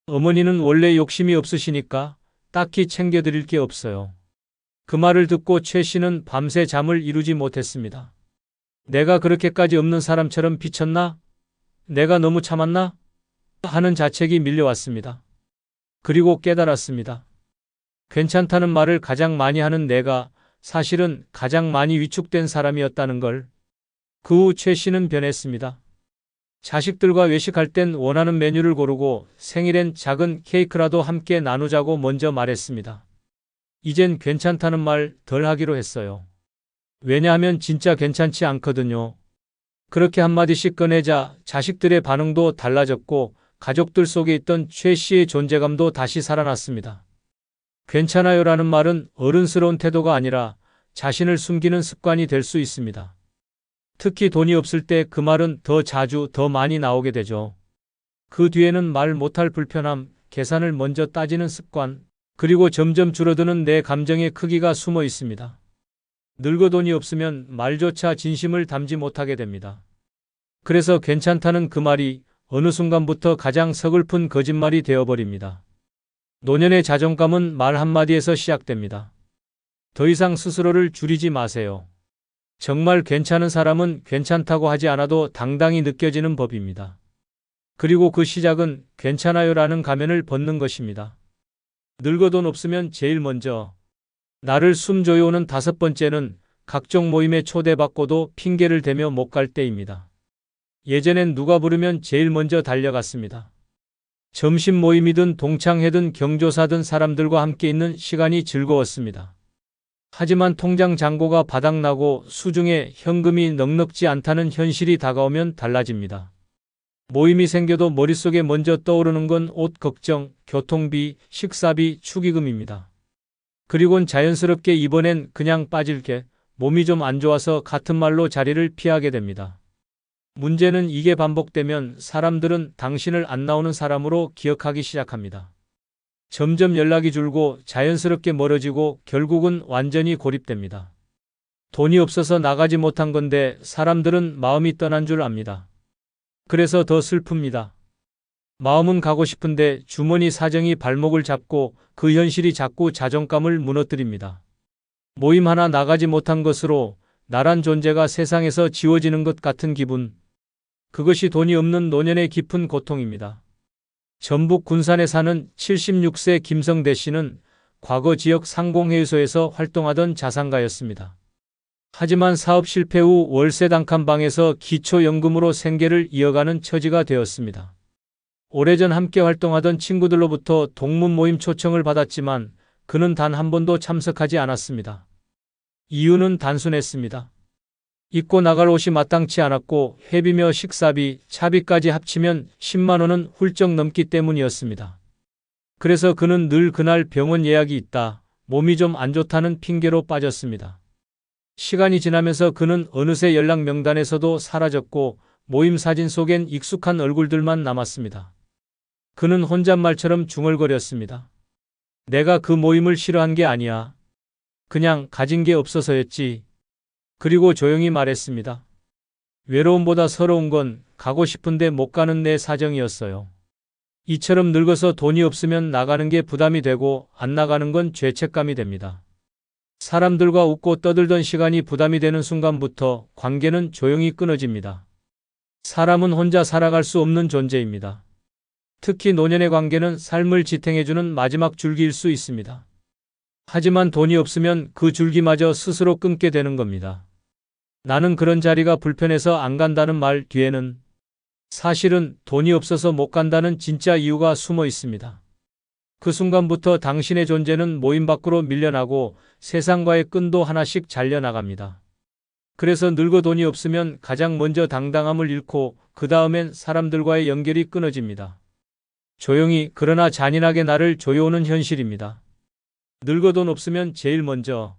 어머니는 원래 욕심이 없으시니까 딱히 챙겨드릴 게 없어요. 그 말을 듣고 최 씨는 밤새 잠을 이루지 못했습니다. 내가 그렇게까지 없는 사람처럼 비쳤나? 내가 너무 참았나? 하는 자책이 밀려왔습니다. 그리고 깨달았습니다. 괜찮다는 말을 가장 많이 하는 내가 사실은 가장 많이 위축된 사람이었다는 걸. 그 후 최 씨는 변했습니다. 자식들과 외식할 땐 원하는 메뉴를 고르고 생일엔 작은 케이크라도 함께 나누자고 먼저 말했습니다. 이젠 괜찮다는 말 덜 하기로 했어요. 왜냐하면 진짜 괜찮지 않거든요. 그렇게 한마디씩 꺼내자 자식들의 반응도 달라졌고 가족들 속에 있던 최 씨의 존재감도 다시 살아났습니다. 괜찮아요라는 말은 어른스러운 태도가 아니라 자신을 숨기는 습관이 될 수 있습니다. 특히 돈이 없을 때 그 말은 더 자주 더 많이 나오게 되죠. 그 뒤에는 말 못할 불편함, 계산을 먼저 따지는 습관, 그리고 점점 줄어드는 내 감정의 크기가 숨어 있습니다. 늙어 돈이 없으면 말조차 진심을 담지 못하게 됩니다. 그래서 괜찮다는 그 말이 어느 순간부터 가장 서글픈 거짓말이 되어버립니다. 노년의 자존감은 말 한마디에서 시작됩니다. 더 이상 스스로를 줄이지 마세요. 정말 괜찮은 사람은 괜찮다고 하지 않아도 당당히 느껴지는 법입니다. 그리고 그 시작은 괜찮아요라는 가면을 벗는 것입니다. 늙어 돈 없으면 제일 먼저 나를 숨줘요 오는 다섯 번째는 각종 모임에 초대받고도 핑계를 대며 못 갈 때입니다. 예전엔 누가 부르면 제일 먼저 달려갔습니다. 점심 모임이든 동창회든 경조사든 사람들과 함께 있는 시간이 즐거웠습니다. 하지만 통장 잔고가 바닥나고 수중에 현금이 넉넉지 않다는 현실이 다가오면 달라집니다. 모임이 생겨도 머릿속에 먼저 떠오르는 건 옷 걱정, 교통비, 식사비, 축의금입니다. 그리곤 자연스럽게 이번엔 그냥 빠질게, 몸이 좀 안 좋아서 같은 말로 자리를 피하게 됩니다. 문제는 이게 반복되면 사람들은 당신을 안 나오는 사람으로 기억하기 시작합니다. 점점 연락이 줄고 자연스럽게 멀어지고 결국은 완전히 고립됩니다. 돈이 없어서 나가지 못한 건데 사람들은 마음이 떠난 줄 압니다. 그래서 더 슬픕니다. 마음은 가고 싶은데 주머니 사정이 발목을 잡고 그 현실이 자꾸 자존감을 무너뜨립니다. 모임 하나 나가지 못한 것으로 나란 존재가 세상에서 지워지는 것 같은 기분. 그것이 돈이 없는 노년의 깊은 고통입니다. 전북 군산에 사는 76세 김성대 씨는 과거 지역 상공회의소에서 활동하던 자산가였습니다. 하지만 사업 실패 후 월세 단칸 방에서 기초연금으로 생계를 이어가는 처지가 되었습니다. 오래전 함께 활동하던 친구들로부터 동문 모임 초청을 받았지만 그는 단 한 번도 참석하지 않았습니다. 이유는 단순했습니다. 입고 나갈 옷이 마땅치 않았고 회비며 식사비, 차비까지 합치면 10만 원은 훌쩍 넘기 때문이었습니다. 그래서 그는 늘 그날 병원 예약이 있다, 몸이 좀 안 좋다는 핑계로 빠졌습니다. 시간이 지나면서 그는 어느새 연락 명단에서도 사라졌고 모임 사진 속엔 익숙한 얼굴들만 남았습니다. 그는 혼잣말처럼 중얼거렸습니다. 내가 그 모임을 싫어한 게 아니야. 그냥 가진 게 없어서였지. 그리고 조용히 말했습니다. 외로움보다 서러운 건 가고 싶은데 못 가는 내 사정이었어요. 이처럼 늙어서 돈이 없으면 나가는 게 부담이 되고 안 나가는 건 죄책감이 됩니다. 사람들과 웃고 떠들던 시간이 부담이 되는 순간부터 관계는 조용히 끊어집니다. 사람은 혼자 살아갈 수 없는 존재입니다. 특히 노년의 관계는 삶을 지탱해주는 마지막 줄기일 수 있습니다. 하지만 돈이 없으면 그 줄기마저 스스로 끊게 되는 겁니다. 나는 그런 자리가 불편해서 안 간다는 말 뒤에는 사실은 돈이 없어서 못 간다는 진짜 이유가 숨어 있습니다. 그 순간부터 당신의 존재는 모임 밖으로 밀려나고 세상과의 끈도 하나씩 잘려나갑니다. 그래서 늙어 돈이 없으면 가장 먼저 당당함을 잃고 그 다음엔 사람들과의 연결이 끊어집니다. 조용히 그러나 잔인하게 나를 조여오는 현실입니다. 늙어 돈 없으면 제일 먼저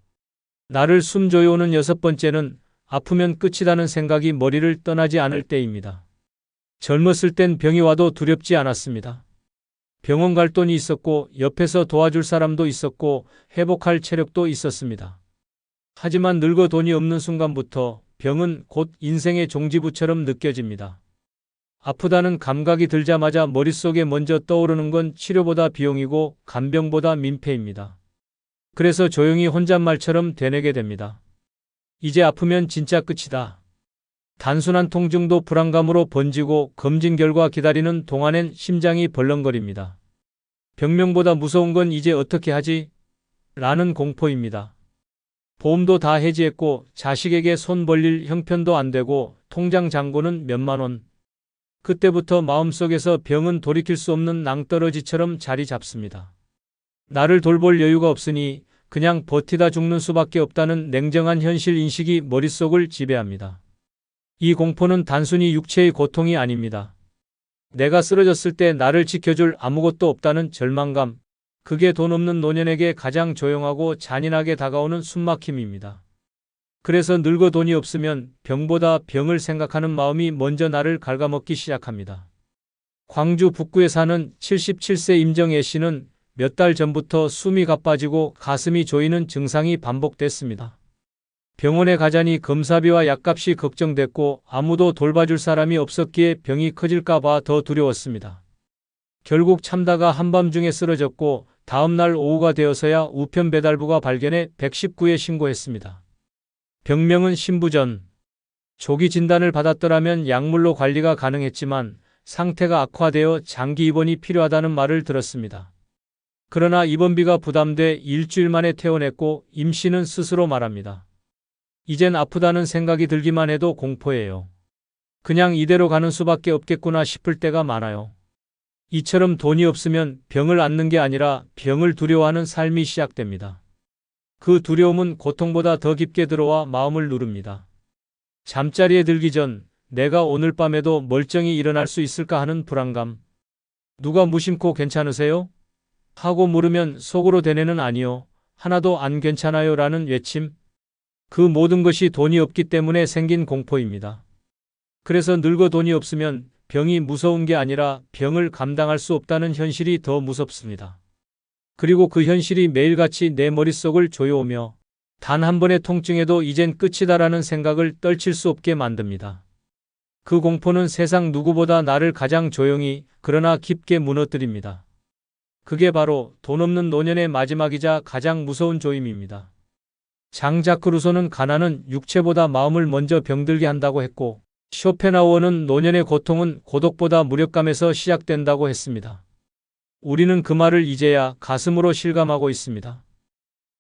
나를 숨조여오는 여섯 번째는 아프면 끝이라는 생각이 머리를 떠나지 않을 때입니다. 젊었을 땐 병이 와도 두렵지 않았습니다. 병원 갈 돈이 있었고 옆에서 도와줄 사람도 있었고 회복할 체력도 있었습니다. 하지만 늙어 돈이 없는 순간부터 병은 곧 인생의 종지부처럼 느껴집니다. 아프다는 감각이 들자마자 머릿속에 먼저 떠오르는 건 치료보다 비용이고 간병보다 민폐입니다. 그래서 조용히 혼잣말처럼 되뇌게 됩니다. 이제 아프면 진짜 끝이다. 단순한 통증도 불안감으로 번지고 검진 결과 기다리는 동안엔 심장이 벌렁거립니다. 병명보다 무서운 건 이제 어떻게 하지? 라는 공포입니다. 보험도 다 해지했고 자식에게 손 벌릴 형편도 안 되고 통장 잔고는 몇만 원. 그때부터 마음속에서 병은 돌이킬 수 없는 낭떠러지처럼 자리 잡습니다. 나를 돌볼 여유가 없으니 그냥 버티다 죽는 수밖에 없다는 냉정한 현실 인식이 머릿속을 지배합니다. 이 공포는 단순히 육체의 고통이 아닙니다. 내가 쓰러졌을 때 나를 지켜줄 아무것도 없다는 절망감, 그게 돈 없는 노년에게 가장 조용하고 잔인하게 다가오는 숨막힘입니다. 그래서 늙어 돈이 없으면 병보다 병을 생각하는 마음이 먼저 나를 갉아먹기 시작합니다. 광주 북구에 사는 77세 임정애 씨는 몇 달 전부터 숨이 가빠지고 가슴이 조이는 증상이 반복됐습니다. 병원에 가자니 검사비와 약값이 걱정됐고 아무도 돌봐줄 사람이 없었기에 병이 커질까 봐 더 두려웠습니다. 결국 참다가 한밤중에 쓰러졌고 다음날 오후가 되어서야 우편 배달부가 발견해 119에 신고했습니다. 병명은 신부전. 조기 진단을 받았더라면 약물로 관리가 가능했지만 상태가 악화되어 장기 입원이 필요하다는 말을 들었습니다. 그러나 입원비가 부담돼 일주일 만에 퇴원했고 임 씨는 스스로 말합니다. 이젠 아프다는 생각이 들기만 해도 공포예요. 그냥 이대로 가는 수밖에 없겠구나 싶을 때가 많아요. 이처럼 돈이 없으면 병을 앓는 게 아니라 병을 두려워하는 삶이 시작됩니다. 그 두려움은 고통보다 더 깊게 들어와 마음을 누릅니다. 잠자리에 들기 전 내가 오늘 밤에도 멀쩡히 일어날 수 있을까 하는 불안감. 누가 무심코 괜찮으세요? 하고 물으면 속으로 대뇌는 아니요. 하나도 안 괜찮아요 라는 외침. 그 모든 것이 돈이 없기 때문에 생긴 공포입니다. 그래서 늙어 돈이 없으면 병이 무서운 게 아니라 병을 감당할 수 없다는 현실이 더 무섭습니다. 그리고 그 현실이 매일같이 내 머릿속을 조여오며 단 한 번의 통증에도 이젠 끝이다라는 생각을 떨칠 수 없게 만듭니다. 그 공포는 세상 누구보다 나를 가장 조용히 그러나 깊게 무너뜨립니다. 그게 바로 돈 없는 노년의 마지막이자 가장 무서운 조임입니다. 장자크 루소는 가난은 육체보다 마음을 먼저 병들게 한다고 했고 쇼펜하우어는 노년의 고통은 고독보다 무력감에서 시작된다고 했습니다. 우리는 그 말을 이제야 가슴으로 실감하고 있습니다.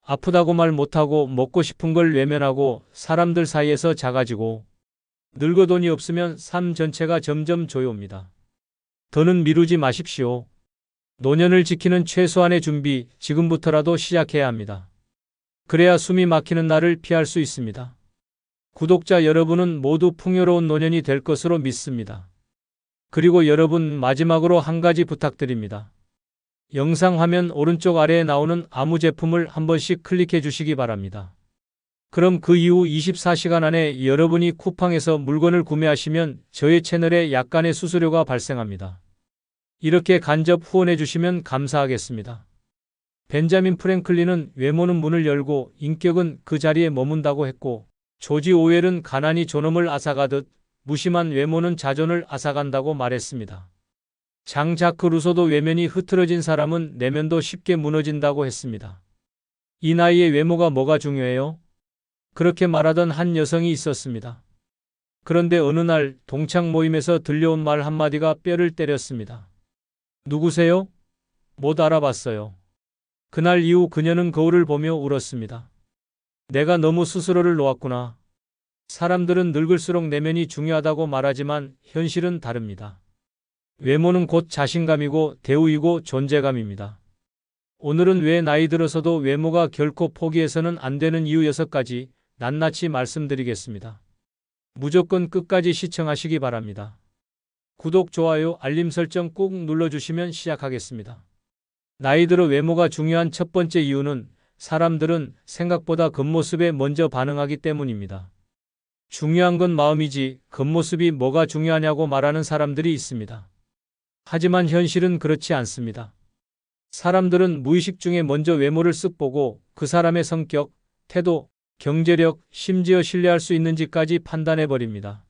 아프다고 말 못하고 먹고 싶은 걸 외면하고 사람들 사이에서 작아지고 늙어 돈이 없으면 삶 전체가 점점 조여옵니다. 더는 미루지 마십시오. 노년을 지키는 최소한의 준비 지금부터라도 시작해야 합니다. 그래야 숨이 막히는 날을 피할 수 있습니다. 구독자 여러분은 모두 풍요로운 노년이 될 것으로 믿습니다. 그리고 여러분 마지막으로 한 가지 부탁드립니다. 영상 화면 오른쪽 아래에 나오는 아무 제품을 한 번씩 클릭해 주시기 바랍니다. 그럼 그 이후 24시간 안에 여러분이 쿠팡에서 물건을 구매하시면 저의 채널에 약간의 수수료가 발생합니다. 이렇게 간접 후원해 주시면 감사하겠습니다. 벤자민 프랭클린은 외모는 문을 열고 인격은 그 자리에 머문다고 했고 조지 오웰은 가난이 존엄을 앗아가듯 무심한 외모는 자존을 앗아간다고 말했습니다. 장자크 루소도 외면이 흐트러진 사람은 내면도 쉽게 무너진다고 했습니다. 이 나이에 외모가 뭐가 중요해요? 그렇게 말하던 한 여성이 있었습니다. 그런데 어느 날 동창 모임에서 들려온 말 한마디가 뼈를 때렸습니다. 누구세요? 못 알아봤어요. 그날 이후 그녀는 거울을 보며 울었습니다. 내가 너무 스스로를 놓았구나. 사람들은 늙을수록 내면이 중요하다고 말하지만 현실은 다릅니다. 외모는 곧 자신감이고 대우이고 존재감입니다. 오늘은 왜 나이 들어서도 외모가 결코 포기해서는 안 되는 이유 6가지 낱낱이 말씀드리겠습니다. 무조건 끝까지 시청하시기 바랍니다. 구독, 좋아요, 알림 설정 꾹 눌러주시면 시작하겠습니다. 나이 들어 외모가 중요한 첫 번째 이유는 사람들은 생각보다 겉모습에 먼저 반응하기 때문입니다. 중요한 건 마음이지 겉모습이 뭐가 중요하냐고 말하는 사람들이 있습니다. 하지만 현실은 그렇지 않습니다. 사람들은 무의식 중에 먼저 외모를 쓱 보고 그 사람의 성격, 태도, 경제력, 심지어 신뢰할 수 있는지까지 판단해버립니다.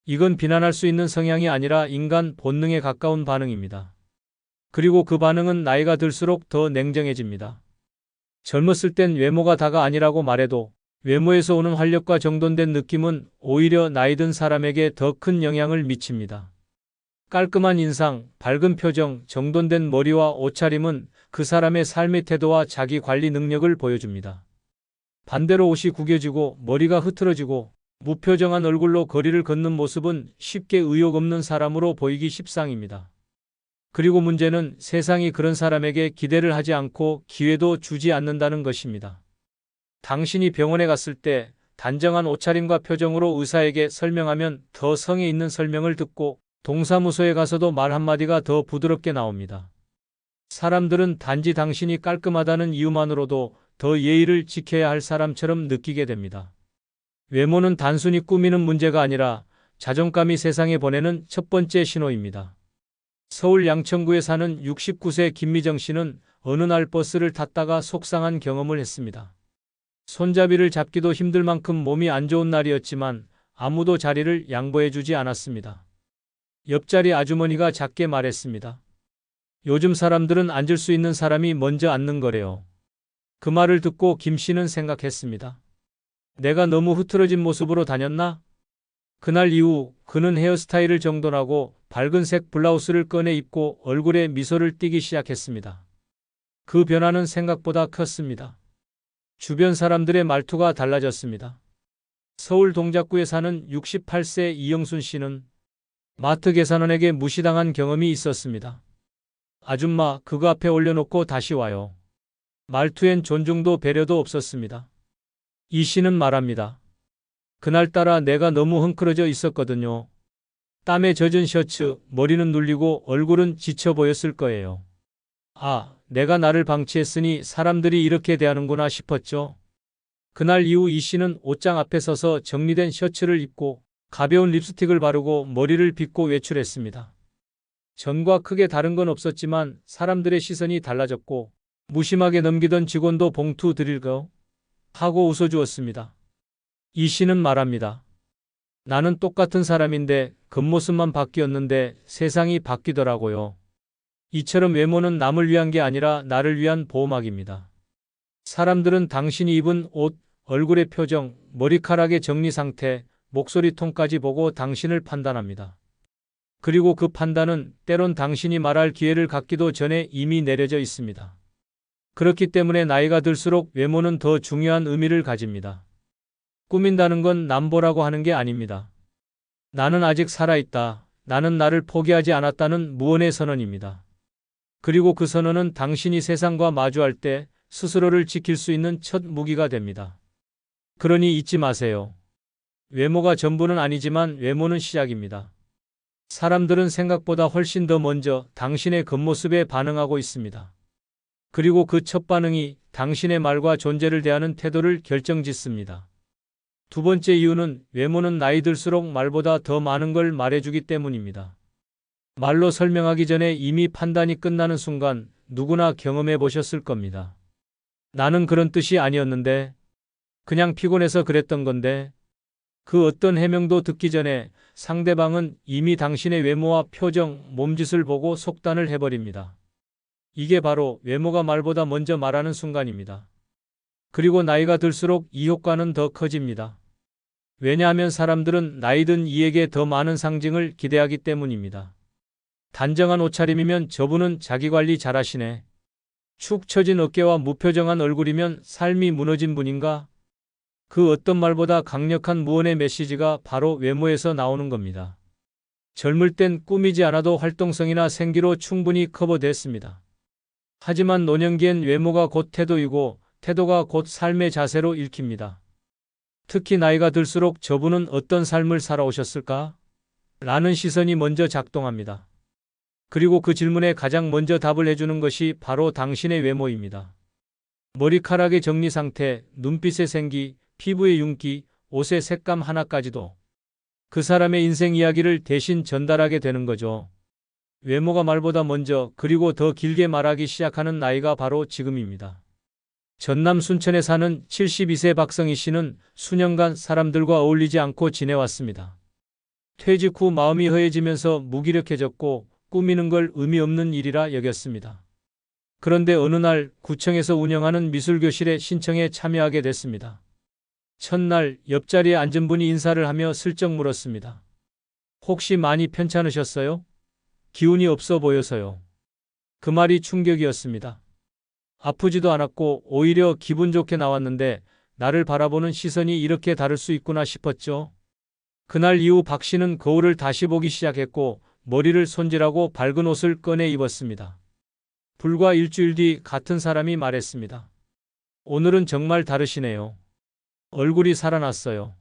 이건 비난할 수 있는 성향이 아니라 인간 본능에 가까운 반응입니다. 그리고 그 반응은 나이가 들수록 더 냉정해집니다. 젊었을 땐 외모가 다가 아니라고 말해도 외모에서 오는 활력과 정돈된 느낌은 오히려 나이 든 사람에게 더 큰 영향을 미칩니다. 깔끔한 인상, 밝은 표정, 정돈된 머리와 옷차림은 그 사람의 삶의 태도와 자기 관리 능력을 보여줍니다. 반대로 옷이 구겨지고 머리가 흐트러지고 무표정한 얼굴로 거리를 걷는 모습은 쉽게 의욕 없는 사람으로 보이기 십상입니다. 그리고 문제는 세상이 그런 사람에게 기대를 하지 않고 기회도 주지 않는다는 것입니다. 당신이 병원에 갔을 때 단정한 옷차림과 표정으로 의사에게 설명하면 더 성의 있는 설명을 듣고 동사무소에 가서도 말 한마디가 더 부드럽게 나옵니다. 사람들은 단지 당신이 깔끔하다는 이유만으로도 더 예의를 지켜야 할 사람처럼 느끼게 됩니다. 외모는 단순히 꾸미는 문제가 아니라 자존감이 세상에 보내는 첫 번째 신호입니다. 서울 양천구에 사는 69세 김미정 씨는 어느 날 버스를 탔다가 속상한 경험을 했습니다. 손잡이를 잡기도 힘들 만큼 몸이 안 좋은 날이었지만 아무도 자리를 양보해주지 않았습니다. 옆자리 아주머니가 작게 말했습니다. 요즘 사람들은 앉을 수 있는 사람이 먼저 앉는 거래요. 그 말을 듣고 김 씨는 생각했습니다. 내가 너무 흐트러진 모습으로 다녔나? 그날 이후 그는 헤어스타일을 정돈하고 밝은색 블라우스를 꺼내 입고 얼굴에 미소를 띠기 시작했습니다. 그 변화는 생각보다 컸습니다. 주변 사람들의 말투가 달라졌습니다. 서울 동작구에 사는 68세 이영순 씨는 마트 계산원에게 무시당한 경험이 있었습니다. 아줌마, 그거 앞에 올려놓고 다시 와요. 말투엔 존중도 배려도 없었습니다. 이 씨는 말합니다. 그날따라 내가 너무 헝클어져 있었거든요. 땀에 젖은 셔츠, 머리는 눌리고 얼굴은 지쳐 보였을 거예요. 아, 내가 나를 방치했으니 사람들이 이렇게 대하는구나 싶었죠. 그날 이후 이 씨는 옷장 앞에 서서 정리된 셔츠를 입고 가벼운 립스틱을 바르고 머리를 빗고 외출했습니다. 전과 크게 다른 건 없었지만 사람들의 시선이 달라졌고 무심하게 넘기던 직원도 봉투 드릴까요? 하고 웃어주었습니다. 이 씨는 말합니다. 나는 똑같은 사람인데 겉모습만 바뀌었는데 세상이 바뀌더라고요. 이처럼 외모는 남을 위한 게 아니라 나를 위한 보호막입니다. 사람들은 당신이 입은 옷, 얼굴의 표정, 머리카락의 정리 상태, 목소리 톤까지 보고 당신을 판단합니다. 그리고 그 판단은 때론 당신이 말할 기회를 갖기도 전에 이미 내려져 있습니다. 그렇기 때문에 나이가 들수록 외모는 더 중요한 의미를 가집니다. 꾸민다는 건 남보라고 하는 게 아닙니다. 나는 아직 살아있다. 나는 나를 포기하지 않았다는 무언의 선언입니다. 그리고 그 선언은 당신이 세상과 마주할 때 스스로를 지킬 수 있는 첫 무기가 됩니다. 그러니 잊지 마세요. 외모가 전부는 아니지만 외모는 시작입니다. 사람들은 생각보다 훨씬 더 먼저 당신의 겉모습에 반응하고 있습니다. 그리고 그 첫 반응이 당신의 말과 존재를 대하는 태도를 결정짓습니다. 두 번째 이유는 외모는 나이 들수록 말보다 더 많은 걸 말해주기 때문입니다. 말로 설명하기 전에 이미 판단이 끝나는 순간 누구나 경험해 보셨을 겁니다. 나는 그런 뜻이 아니었는데, 그냥 피곤해서 그랬던 건데, 그 어떤 해명도 듣기 전에 상대방은 이미 당신의 외모와 표정, 몸짓을 보고 속단을 해버립니다. 이게 바로 외모가 말보다 먼저 말하는 순간입니다. 그리고 나이가 들수록 이 효과는 더 커집니다. 왜냐하면 사람들은 나이든 이에게 더 많은 상징을 기대하기 때문입니다. 단정한 옷차림이면 저분은 자기관리 잘하시네. 축 처진 어깨와 무표정한 얼굴이면 삶이 무너진 분인가? 그 어떤 말보다 강력한 무언의 메시지가 바로 외모에서 나오는 겁니다. 젊을 땐 꾸미지 않아도 활동성이나 생기로 충분히 커버됐습니다. 하지만 노년기엔 외모가 곧 태도이고 태도가 곧 삶의 자세로 읽힙니다. 특히 나이가 들수록 저분은 어떤 삶을 살아오셨을까? 라는 시선이 먼저 작동합니다. 그리고 그 질문에 가장 먼저 답을 해주는 것이 바로 당신의 외모입니다. 머리카락의 정리 상태, 눈빛의 생기, 피부의 윤기, 옷의 색감 하나까지도 그 사람의 인생 이야기를 대신 전달하게 되는 거죠. 외모가 말보다 먼저 그리고 더 길게 말하기 시작하는 나이가 바로 지금입니다. 전남 순천에 사는 72세 박성희 씨는 수년간 사람들과 어울리지 않고 지내왔습니다. 퇴직 후 마음이 허해지면서 무기력해졌고 꾸미는 걸 의미 없는 일이라 여겼습니다. 그런데 어느 날 구청에서 운영하는 미술교실에 신청에 참여하게 됐습니다. 첫날 옆자리에 앉은 분이 인사를 하며 슬쩍 물었습니다. 혹시 많이 편찮으셨어요? 기운이 없어 보여서요. 그 말이 충격이었습니다. 아프지도 않았고 오히려 기분 좋게 나왔는데 나를 바라보는 시선이 이렇게 다를 수 있구나 싶었죠. 그날 이후 박 씨는 거울을 다시 보기 시작했고 머리를 손질하고 밝은 옷을 꺼내 입었습니다. 불과 일주일 뒤 같은 사람이 말했습니다. 오늘은 정말 다르시네요. 얼굴이 살아났어요.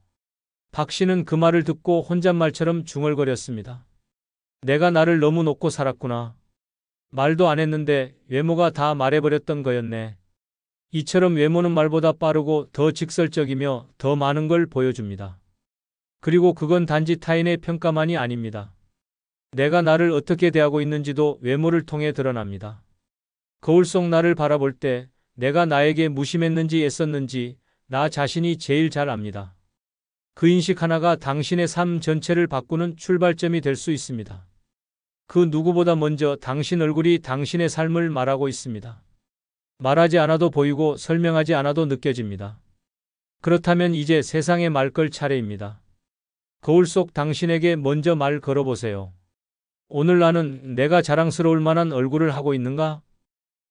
박 씨는 그 말을 듣고 혼잣말처럼 중얼거렸습니다. 내가 나를 너무 놓고 살았구나. 말도 안 했는데 외모가 다 말해버렸던 거였네. 이처럼 외모는 말보다 빠르고 더 직설적이며 더 많은 걸 보여줍니다. 그리고 그건 단지 타인의 평가만이 아닙니다. 내가 나를 어떻게 대하고 있는지도 외모를 통해 드러납니다. 거울 속 나를 바라볼 때 내가 나에게 무심했는지 애썼는지 나 자신이 제일 잘 압니다. 그 인식 하나가 당신의 삶 전체를 바꾸는 출발점이 될 수 있습니다. 그 누구보다 먼저 당신 얼굴이 당신의 삶을 말하고 있습니다. 말하지 않아도 보이고 설명하지 않아도 느껴집니다. 그렇다면 이제 세상에 말 걸 차례입니다. 거울 속 당신에게 먼저 말 걸어보세요. 오늘 나는 내가 자랑스러울 만한 얼굴을 하고 있는가?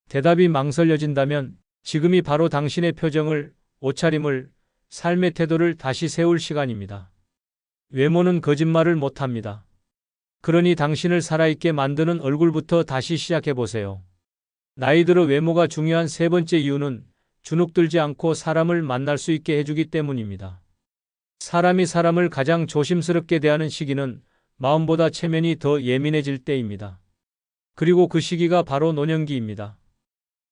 대답이 망설여진다면 지금이 바로 당신의 표정을, 옷차림을, 삶의 태도를 다시 세울 시간입니다. 외모는 거짓말을 못합니다. 그러니 당신을 살아있게 만드는 얼굴부터 다시 시작해 보세요. 나이 들어 외모가 중요한 세 번째 이유는 주눅들지 않고 사람을 만날 수 있게 해주기 때문입니다. 사람이 사람을 가장 조심스럽게 대하는 시기는 마음보다 체면이 더 예민해질 때입니다. 그리고 그 시기가 바로 노년기입니다.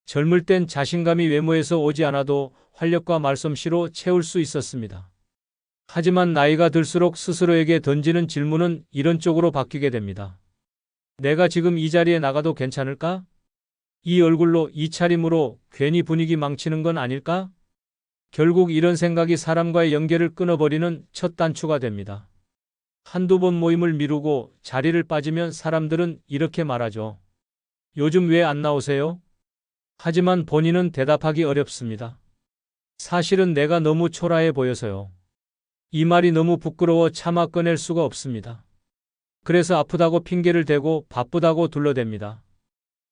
젊을 땐 자신감이 외모에서 오지 않아도 활력과 말솜씨로 채울 수 있었습니다. 하지만 나이가 들수록 스스로에게 던지는 질문은 이런 쪽으로 바뀌게 됩니다. 내가 지금 이 자리에 나가도 괜찮을까? 이 얼굴로, 이 차림으로 괜히 분위기 망치는 건 아닐까? 결국 이런 생각이 사람과의 연결을 끊어버리는 첫 단추가 됩니다. 한두 번 모임을 미루고 자리를 빠지면 사람들은 이렇게 말하죠. 요즘 왜 안 나오세요? 하지만 본인은 대답하기 어렵습니다. 사실은 내가 너무 초라해 보여서요. 이 말이 너무 부끄러워 차마 꺼낼 수가 없습니다. 그래서 아프다고 핑계를 대고 바쁘다고 둘러댑니다.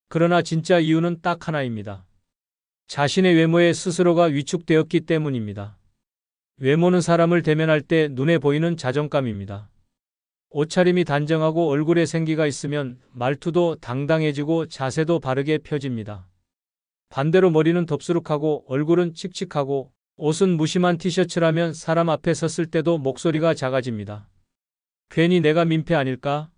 그러나 진짜 이유는 딱 하나입니다. 자신의 외모에 스스로가 위축되었기 때문입니다. 외모는 사람을 대면할 때 눈에 보이는 자존감입니다. 옷차림이 단정하고 얼굴에 생기가 있으면 말투도 당당해지고 자세도 바르게 펴집니다. 반대로 머리는 덥수룩하고 얼굴은 칙칙하고 옷은 무심한 티셔츠라면 사람 앞에 섰을 때도 목소리가 작아집니다. 괜히 내가 민폐 아닐까?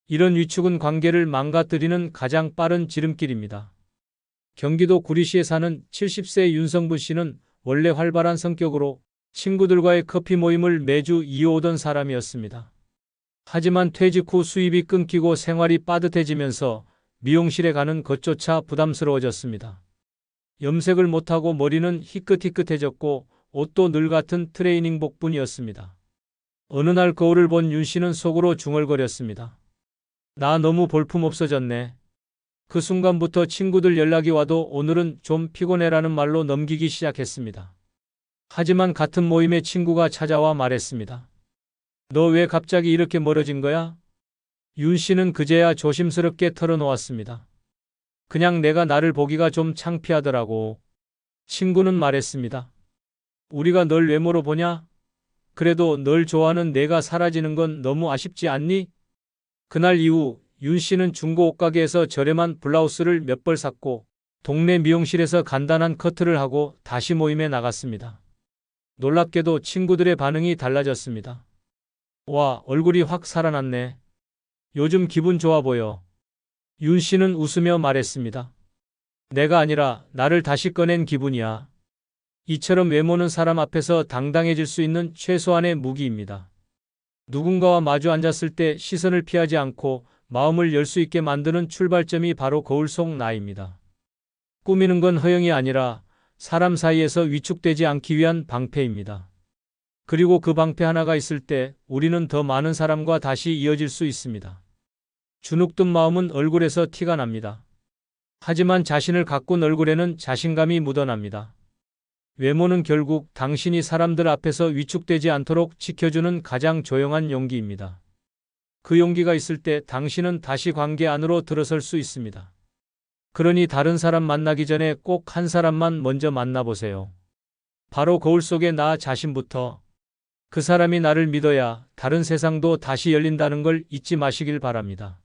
이런 위축은 관계를 망가뜨리는 가장 빠른 지름길입니다. 경기도 구리시에 사는 70세 윤성분 씨는 원래 활발한 성격으로 친구들과의 커피 모임을 매주 이어오던 사람이었습니다. 하지만 퇴직 후 수입이 끊기고 생활이 빠듯해지면서 미용실에 가는 것조차 부담스러워졌습니다. 염색을 못하고 머리는 희끗희끗해졌고 옷도 늘 같은 트레이닝복뿐이었습니다. 어느 날 거울을 본 윤 씨는 속으로 중얼거렸습니다. 나 너무 볼품없어졌네. 그 순간부터 친구들 연락이 와도 오늘은 좀 피곤해라는 말로 넘기기 시작했습니다. 하지만 같은 모임에 친구가 찾아와 말했습니다. 너 왜 갑자기 이렇게 멀어진 거야? 윤 씨는 그제야 조심스럽게 털어놓았습니다. 그냥 내가 나를 보기가 좀 창피하더라고. 친구는 말했습니다. 우리가 널 외모로 보냐? 그래도 널 좋아하는 내가 사라지는 건 너무 아쉽지 않니? 그날 이후 윤 씨는 중고 옷가게에서 저렴한 블라우스를 몇 벌 샀고 동네 미용실에서 간단한 커트를 하고 다시 모임에 나갔습니다. 놀랍게도 친구들의 반응이 달라졌습니다. 와, 얼굴이 확 살아났네. 요즘 기분 좋아 보여. 윤 씨는 웃으며 말했습니다. 내가 아니라 나를 다시 꺼낸 기분이야. 이처럼 외모는 사람 앞에서 당당해질 수 있는 최소한의 무기입니다. 누군가와 마주 앉았을 때 시선을 피하지 않고 마음을 열 수 있게 만드는 출발점이 바로 거울 속 나입니다. 꾸미는 건 허영이 아니라 사람 사이에서 위축되지 않기 위한 방패입니다. 그리고 그 방패 하나가 있을 때 우리는 더 많은 사람과 다시 이어질 수 있습니다. 주눅든 마음은 얼굴에서 티가 납니다. 하지만 자신을 가꾼 얼굴에는 자신감이 묻어납니다. 외모는 결국 당신이 사람들 앞에서 위축되지 않도록 지켜주는 가장 조용한 용기입니다. 그 용기가 있을 때 당신은 다시 관계 안으로 들어설 수 있습니다. 그러니 다른 사람 만나기 전에 꼭 한 사람만 먼저 만나보세요. 바로 거울 속의 나 자신부터. 그 사람이 나를 믿어야 다른 세상도 다시 열린다는 걸 잊지 마시길 바랍니다.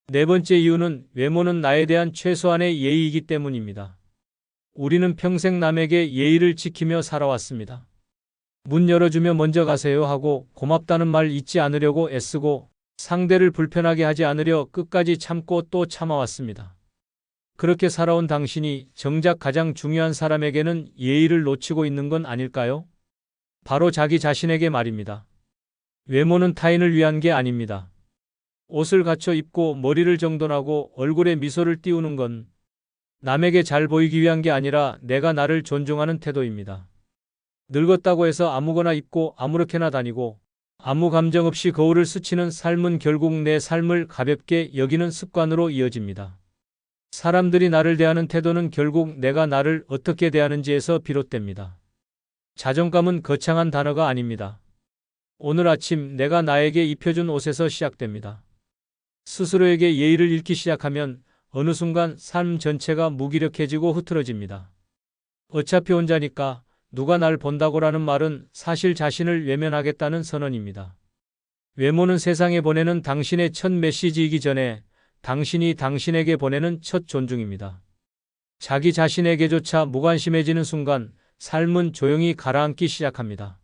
네 번째 이유는 외모는 나에 대한 최소한의 예의이기 때문입니다. 우리는 평생 남에게 예의를 지키며 살아왔습니다. 문 열어주며 먼저 가세요 하고 고맙다는 말 잊지 않으려고 애쓰고 상대를 불편하게 하지 않으려 끝까지 참고 또 참아왔습니다. 그렇게 살아온 당신이 정작 가장 중요한 사람에게는 예의를 놓치고 있는 건 아닐까요? 바로 자기 자신에게 말입니다. 외모는 타인을 위한 게 아닙니다. 옷을 갖춰 입고 머리를 정돈하고 얼굴에 미소를 띄우는 건 남에게 잘 보이기 위한 게 아니라 내가 나를 존중하는 태도입니다. 늙었다고 해서 아무거나 입고 아무렇게나 다니고 아무 감정 없이 거울을 스치는 삶은 결국 내 삶을 가볍게 여기는 습관으로 이어집니다. 사람들이 나를 대하는 태도는 결국 내가 나를 어떻게 대하는지에서 비롯됩니다. 자존감은 거창한 단어가 아닙니다. 오늘 아침 내가 나에게 입혀준 옷에서 시작됩니다. 스스로에게 예의를 잃기 시작하면 어느 순간 삶 전체가 무기력해지고 흐트러집니다. 어차피 혼자니까 누가 날 본다고라는 말은 사실 자신을 외면하겠다는 선언입니다. 외모는 세상에 보내는 당신의 첫 메시지이기 전에 당신이 당신에게 보내는 첫 존중입니다. 자기 자신에게조차 무관심해지는 순간 삶은 조용히 가라앉기 시작합니다.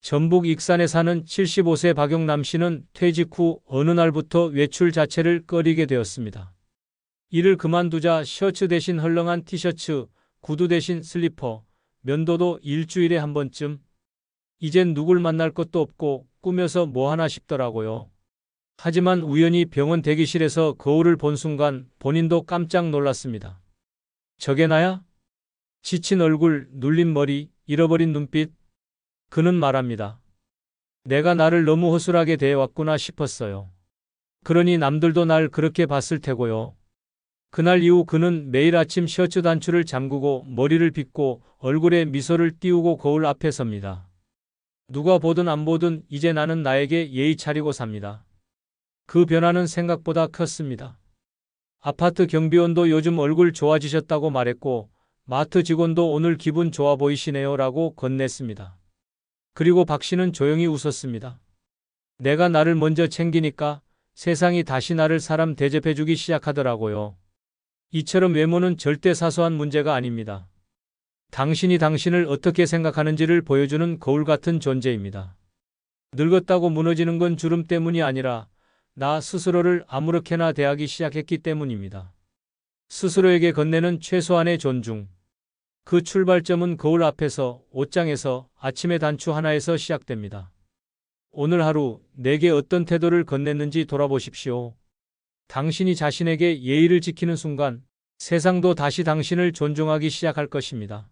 전북 익산에 사는 75세 박용남 씨는 퇴직 후 어느 날부터 외출 자체를 꺼리게 되었습니다. 일을 그만두자 셔츠 대신 헐렁한 티셔츠, 구두 대신 슬리퍼, 면도도 일주일에 한 번쯤. 이젠 누굴 만날 것도 없고 꾸며서 뭐 하나 싶더라고요. 하지만 우연히 병원 대기실에서 거울을 본 순간 본인도 깜짝 놀랐습니다. 저게 나야? 지친 얼굴, 눌린 머리, 잃어버린 눈빛. 그는 말합니다. 내가 나를 너무 허술하게 대해왔구나 싶었어요. 그러니 남들도 날 그렇게 봤을 테고요. 그날 이후 그는 매일 아침 셔츠 단추를 잠그고 머리를 빗고 얼굴에 미소를 띄우고 거울 앞에 섭니다. 누가 보든 안 보든 이제 나는 나에게 예의 차리고 삽니다. 그 변화는 생각보다 컸습니다. 아파트 경비원도 요즘 얼굴 좋아지셨다고 말했고 마트 직원도 오늘 기분 좋아 보이시네요 라고 건넸습니다. 그리고 박 씨는 조용히 웃었습니다. 내가 나를 먼저 챙기니까 세상이 다시 나를 사람 대접해주기 시작하더라고요. 이처럼 외모는 절대 사소한 문제가 아닙니다. 당신이 당신을 어떻게 생각하는지를 보여주는 거울 같은 존재입니다. 늙었다고 무너지는 건 주름 때문이 아니라 나 스스로를 아무렇게나 대하기 시작했기 때문입니다. 스스로에게 건네는 최소한의 존중. 그 출발점은 거울 앞에서, 옷장에서, 아침의 단추 하나에서 시작됩니다. 오늘 하루 내게 어떤 태도를 건넸는지 돌아보십시오. 당신이 자신에게 예의를 지키는 순간 세상도 다시 당신을 존중하기 시작할 것입니다.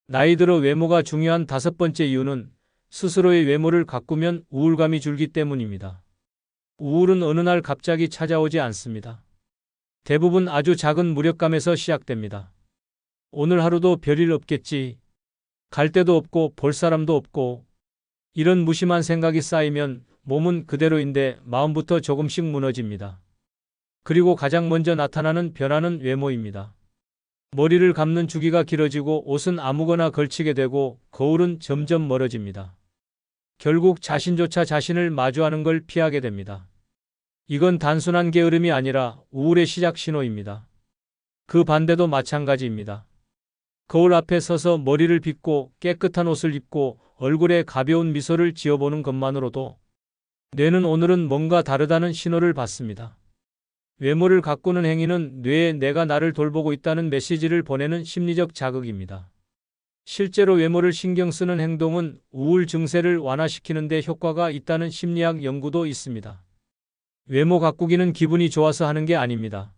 나이 들어 외모가 중요한 5번째 이유는 스스로의 외모를 가꾸면 우울감이 줄기 때문입니다. 우울은 어느 날 갑자기 찾아오지 않습니다. 대부분 아주 작은 무력감에서 시작됩니다. 오늘 하루도 별일 없겠지. 갈 데도 없고 볼 사람도 없고. 이런 무심한 생각이 쌓이면 몸은 그대로인데 마음부터 조금씩 무너집니다. 그리고 가장 먼저 나타나는 변화는 외모입니다. 머리를 감는 주기가 길어지고 옷은 아무거나 걸치게 되고 거울은 점점 멀어집니다. 결국 자신조차 자신을 마주하는 걸 피하게 됩니다. 이건 단순한 게으름이 아니라 우울의 시작 신호입니다. 그 반대도 마찬가지입니다. 거울 앞에 서서 머리를 빗고 깨끗한 옷을 입고 얼굴에 가벼운 미소를 지어보는 것만으로도 뇌는 오늘은 뭔가 다르다는 신호를 받습니다. 외모를 가꾸는 행위는 뇌에 내가 나를 돌보고 있다는 메시지를 보내는 심리적 자극입니다. 실제로 외모를 신경 쓰는 행동은 우울 증세를 완화시키는 데 효과가 있다는 심리학 연구도 있습니다. 외모 가꾸기는 기분이 좋아서 하는 게 아닙니다.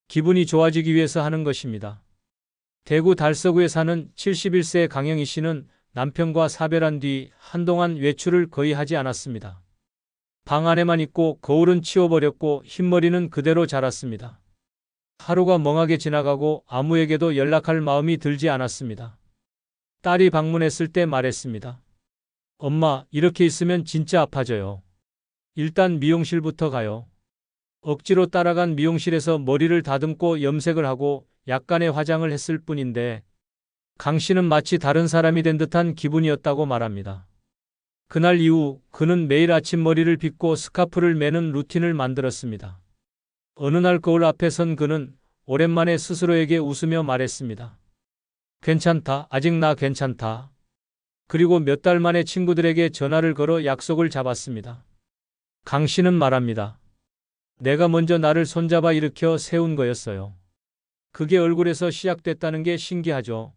기분이 좋아지기 위해서 하는 것입니다. 대구 달서구에 사는 71세 강영희 씨는 남편과 사별한 뒤 한동안 외출을 거의 하지 않았습니다. 방 안에만 있고 거울은 치워버렸고 흰머리는 그대로 자랐습니다. 하루가 멍하게 지나가고 아무에게도 연락할 마음이 들지 않았습니다. 딸이 방문했을 때 말했습니다. 엄마, 이렇게 있으면 진짜 아파져요. 일단 미용실부터 가요. 억지로 따라간 미용실에서 머리를 다듬고 염색을 하고 약간의 화장을 했을 뿐인데 강 씨는 마치 다른 사람이 된 듯한 기분이었다고 말합니다. 그날 이후 그는 매일 아침 머리를 빗고 스카프를 매는 루틴을 만들었습니다. 어느 날 거울 앞에 선 그는 오랜만에 스스로에게 웃으며 말했습니다. 괜찮다. 아직 나 괜찮다. 그리고 몇 달 만에 친구들에게 전화를 걸어 약속을 잡았습니다. 강 씨는 말합니다. 내가 먼저 나를 손잡아 일으켜 세운 거였어요. 그게 얼굴에서 시작됐다는 게 신기하죠.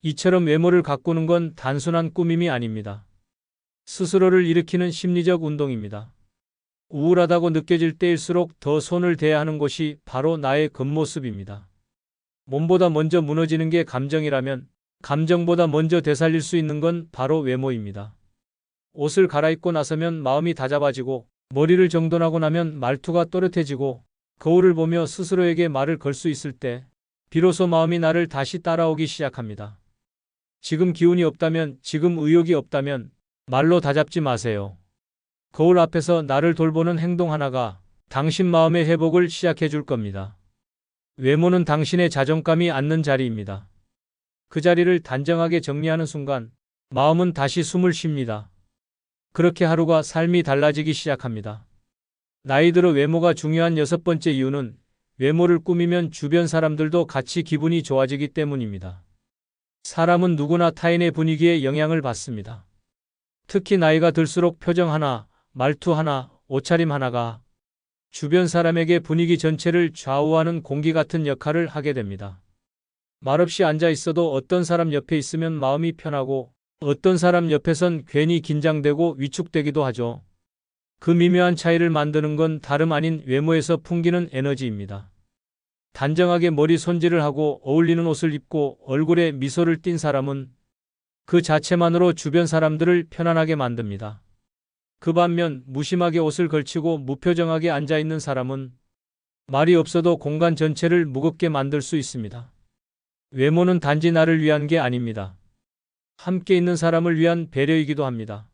이처럼 외모를 가꾸는 건 단순한 꾸밈이 아닙니다. 스스로를 일으키는 심리적 운동입니다. 우울하다고 느껴질 때일수록 더 손을 대야 하는 곳이 바로 나의 겉모습입니다. 몸보다 먼저 무너지는 게 감정이라면 감정보다 먼저 되살릴 수 있는 건 바로 외모입니다. 옷을 갈아입고 나서면 마음이 다잡아지고 머리를 정돈하고 나면 말투가 또렷해지고 거울을 보며 스스로에게 말을 걸 수 있을 때 비로소 마음이 나를 다시 따라오기 시작합니다. 지금 기운이 없다면, 지금 의욕이 없다면 말로 다잡지 마세요. 거울 앞에서 나를 돌보는 행동 하나가 당신 마음의 회복을 시작해 줄 겁니다. 외모는 당신의 자존감이 앉는 자리입니다. 그 자리를 단정하게 정리하는 순간 마음은 다시 숨을 쉽니다. 그렇게 하루가 삶이 달라지기 시작합니다. 나이 들어 외모가 중요한 여섯 번째 이유는 외모를 꾸미면 주변 사람들도 같이 기분이 좋아지기 때문입니다. 사람은 누구나 타인의 분위기에 영향을 받습니다. 특히 나이가 들수록 표정 하나, 말투 하나, 옷차림 하나가 주변 사람에게 분위기 전체를 좌우하는 공기 같은 역할을 하게 됩니다. 말없이 앉아 있어도 어떤 사람 옆에 있으면 마음이 편하고 어떤 사람 옆에선 괜히 긴장되고 위축되기도 하죠. 그 미묘한 차이를 만드는 건 다름 아닌 외모에서 풍기는 에너지입니다. 단정하게 머리 손질을 하고 어울리는 옷을 입고 얼굴에 미소를 띤 사람은 그 자체만으로 주변 사람들을 편안하게 만듭니다. 그 반면 무심하게 옷을 걸치고 무표정하게 앉아 있는 사람은 말이 없어도 공간 전체를 무겁게 만들 수 있습니다. 외모는 단지 나를 위한 게 아닙니다. 함께 있는 사람을 위한 배려이기도 합니다.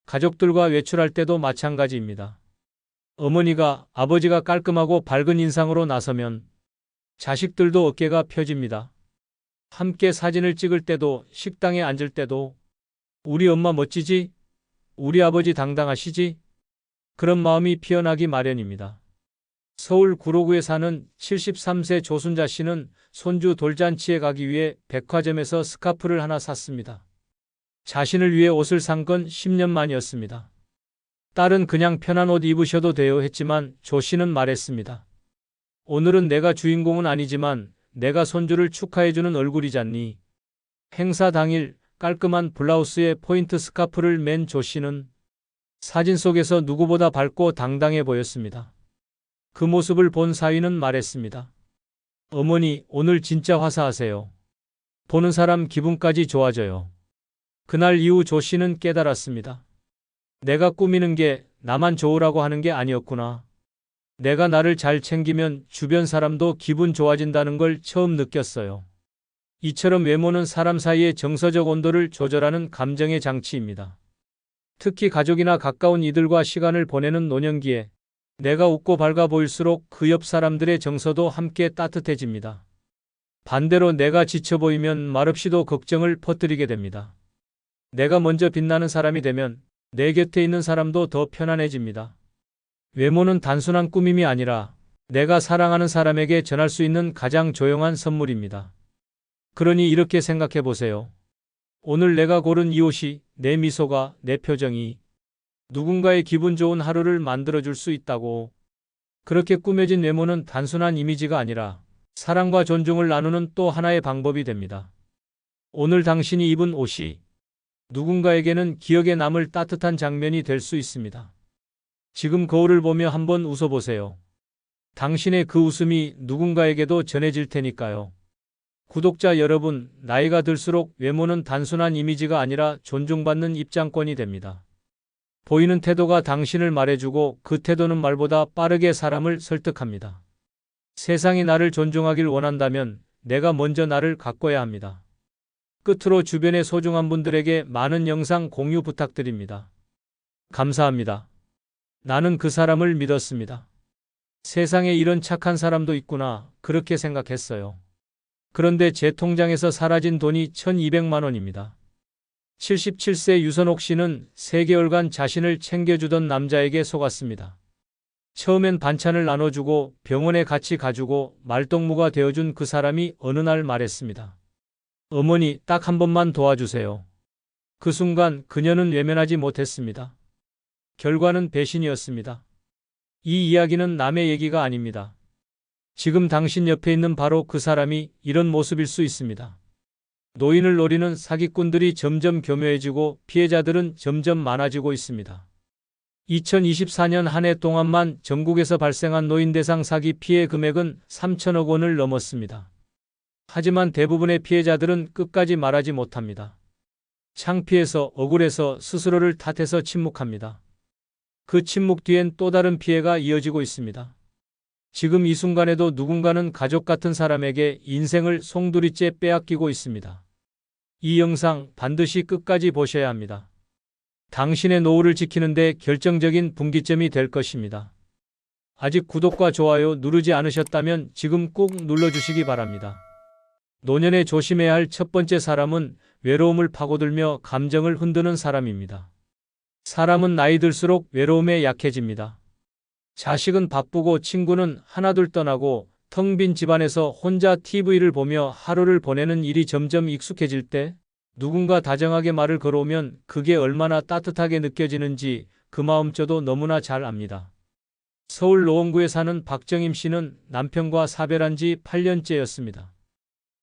가족들과 외출할 때도 마찬가지입니다. 어머니가, 아버지가 깔끔하고 밝은 인상으로 나서면 자식들도 어깨가 펴집니다. 함께 사진을 찍을 때도, 식당에 앉을 때도 우리 엄마 멋지지? 우리 아버지 당당하시지? 그런 마음이 피어나기 마련입니다. 서울 구로구에 사는 73세 조순자 씨는 손주 돌잔치에 가기 위해 백화점에서 스카프를 하나 샀습니다. 자신을 위해 옷을 산 건 10년 만이었습니다. 딸은 그냥 편한 옷 입으셔도 돼요 했지만 조 씨는 말했습니다. 오늘은 내가 주인공은 아니지만 내가 손주를 축하해주는 얼굴이잖니. 행사 당일 깔끔한 블라우스에 포인트 스카프를 맨 조 씨는 사진 속에서 누구보다 밝고 당당해 보였습니다. 그 모습을 본 사위는 말했습니다. 어머니, 오늘 진짜 화사하세요. 보는 사람 기분까지 좋아져요. 그날 이후 조 씨는 깨달았습니다. 내가 꾸미는 게 나만 좋으라고 하는 게 아니었구나. 내가 나를 잘 챙기면 주변 사람도 기분 좋아진다는 걸 처음 느꼈어요. 이처럼 외모는 사람 사이의 정서적 온도를 조절하는 감정의 장치입니다. 특히 가족이나 가까운 이들과 시간을 보내는 노년기에 내가 웃고 밝아 보일수록 그 옆 사람들의 정서도 함께 따뜻해집니다. 반대로 내가 지쳐 보이면 말없이도 걱정을 퍼뜨리게 됩니다. 내가 먼저 빛나는 사람이 되면 내 곁에 있는 사람도 더 편안해집니다. 외모는 단순한 꾸밈이 아니라 내가 사랑하는 사람에게 전할 수 있는 가장 조용한 선물입니다. 그러니 이렇게 생각해 보세요. 오늘 내가 고른 이 옷이, 내 미소가, 내 표정이 누군가의 기분 좋은 하루를 만들어줄 수 있다고. 그렇게 꾸며진 외모는 단순한 이미지가 아니라 사랑과 존중을 나누는 또 하나의 방법이 됩니다. 오늘 당신이 입은 옷이 누군가에게는 기억에 남을 따뜻한 장면이 될 수 있습니다. 지금 거울을 보며 한번 웃어보세요. 당신의 그 웃음이 누군가에게도 전해질 테니까요. 구독자 여러분, 나이가 들수록 외모는 단순한 이미지가 아니라 존중받는 입장권이 됩니다. 보이는 태도가 당신을 말해주고 그 태도는 말보다 빠르게 사람을 설득합니다. 세상이 나를 존중하길 원한다면 내가 먼저 나를 가꿔야 합니다. 끝으로 주변의 소중한 분들에게 많은 영상 공유 부탁드립니다. 감사합니다. 나는 그 사람을 믿었습니다. 세상에 이런 착한 사람도 있구나, 그렇게 생각했어요. 그런데 제 통장에서 사라진 돈이 1200만 원입니다. 77세 유선옥 씨는 3개월간 자신을 챙겨주던 남자에게 속았습니다. 처음엔 반찬을 나눠주고 병원에 같이 가주고 말동무가 되어준 그 사람이 어느 날 말했습니다. 어머니, 딱 한 번만 도와주세요. 그 순간 그녀는 외면하지 못했습니다. 결과는 배신이었습니다. 이 이야기는 남의 얘기가 아닙니다. 지금 당신 옆에 있는 바로 그 사람이 이런 모습일 수 있습니다. 노인을 노리는 사기꾼들이 점점 교묘해지고 피해자들은 점점 많아지고 있습니다. 2024년 한 해 동안만 전국에서 발생한 노인 대상 사기 피해 금액은 3천억 원을 넘었습니다. 하지만 대부분의 피해자들은 끝까지 말하지 못합니다. 창피해서, 억울해서, 스스로를 탓해서 침묵합니다. 그 침묵 뒤엔 또 다른 피해가 이어지고 있습니다. 지금 이 순간에도 누군가는 가족 같은 사람에게 인생을 송두리째 빼앗기고 있습니다. 이 영상 반드시 끝까지 보셔야 합니다. 당신의 노후를 지키는 데 결정적인 분기점이 될 것입니다. 아직 구독과 좋아요 누르지 않으셨다면 지금 꾹 눌러주시기 바랍니다. 노년에 조심해야 할 첫 번째 사람은 외로움을 파고들며 감정을 흔드는 사람입니다. 사람은 나이 들수록 외로움에 약해집니다. 자식은 바쁘고 친구는 하나둘 떠나고 텅 빈 집안에서 혼자 TV를 보며 하루를 보내는 일이 점점 익숙해질 때 누군가 다정하게 말을 걸어오면 그게 얼마나 따뜻하게 느껴지는지 그 마음 저도 너무나 잘 압니다. 서울 노원구에 사는 박정임 씨는 남편과 사별한 지 8년째였습니다.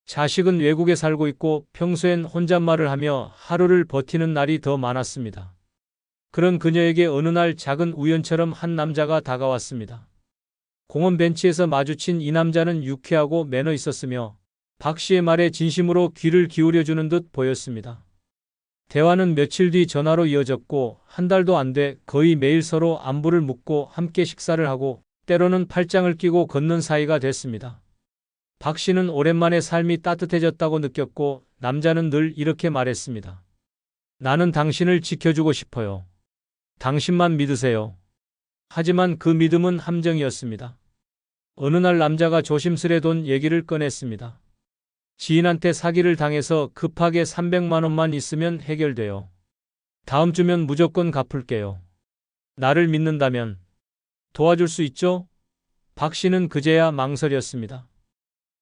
자식은 외국에 살고 있고 평소엔 혼잣말을 하며 하루를 버티는 날이 더 많았습니다. 그런 그녀에게 어느 날 작은 우연처럼 한 남자가 다가왔습니다. 공원 벤치에서 마주친 이 남자는 유쾌하고 매너 있었으며 박 씨의 말에 진심으로 귀를 기울여주는 듯 보였습니다. 대화는 며칠 뒤 전화로 이어졌고 한 달도 안 돼 거의 매일 서로 안부를 묻고 함께 식사를 하고 때로는 팔짱을 끼고 걷는 사이가 됐습니다. 박 씨는 오랜만에 삶이 따뜻해졌다고 느꼈고 남자는 늘 이렇게 말했습니다. 나는 당신을 지켜주고 싶어요. 당신만 믿으세요. 하지만 그 믿음은 함정이었습니다. 어느 날 남자가 조심스레 돈 얘기를 꺼냈습니다. 지인한테 사기를 당해서 급하게 300만 원만 있으면 해결돼요. 다음 주면 무조건 갚을게요. 나를 믿는다면 도와줄 수 있죠? 박 씨는 그제야 망설였습니다.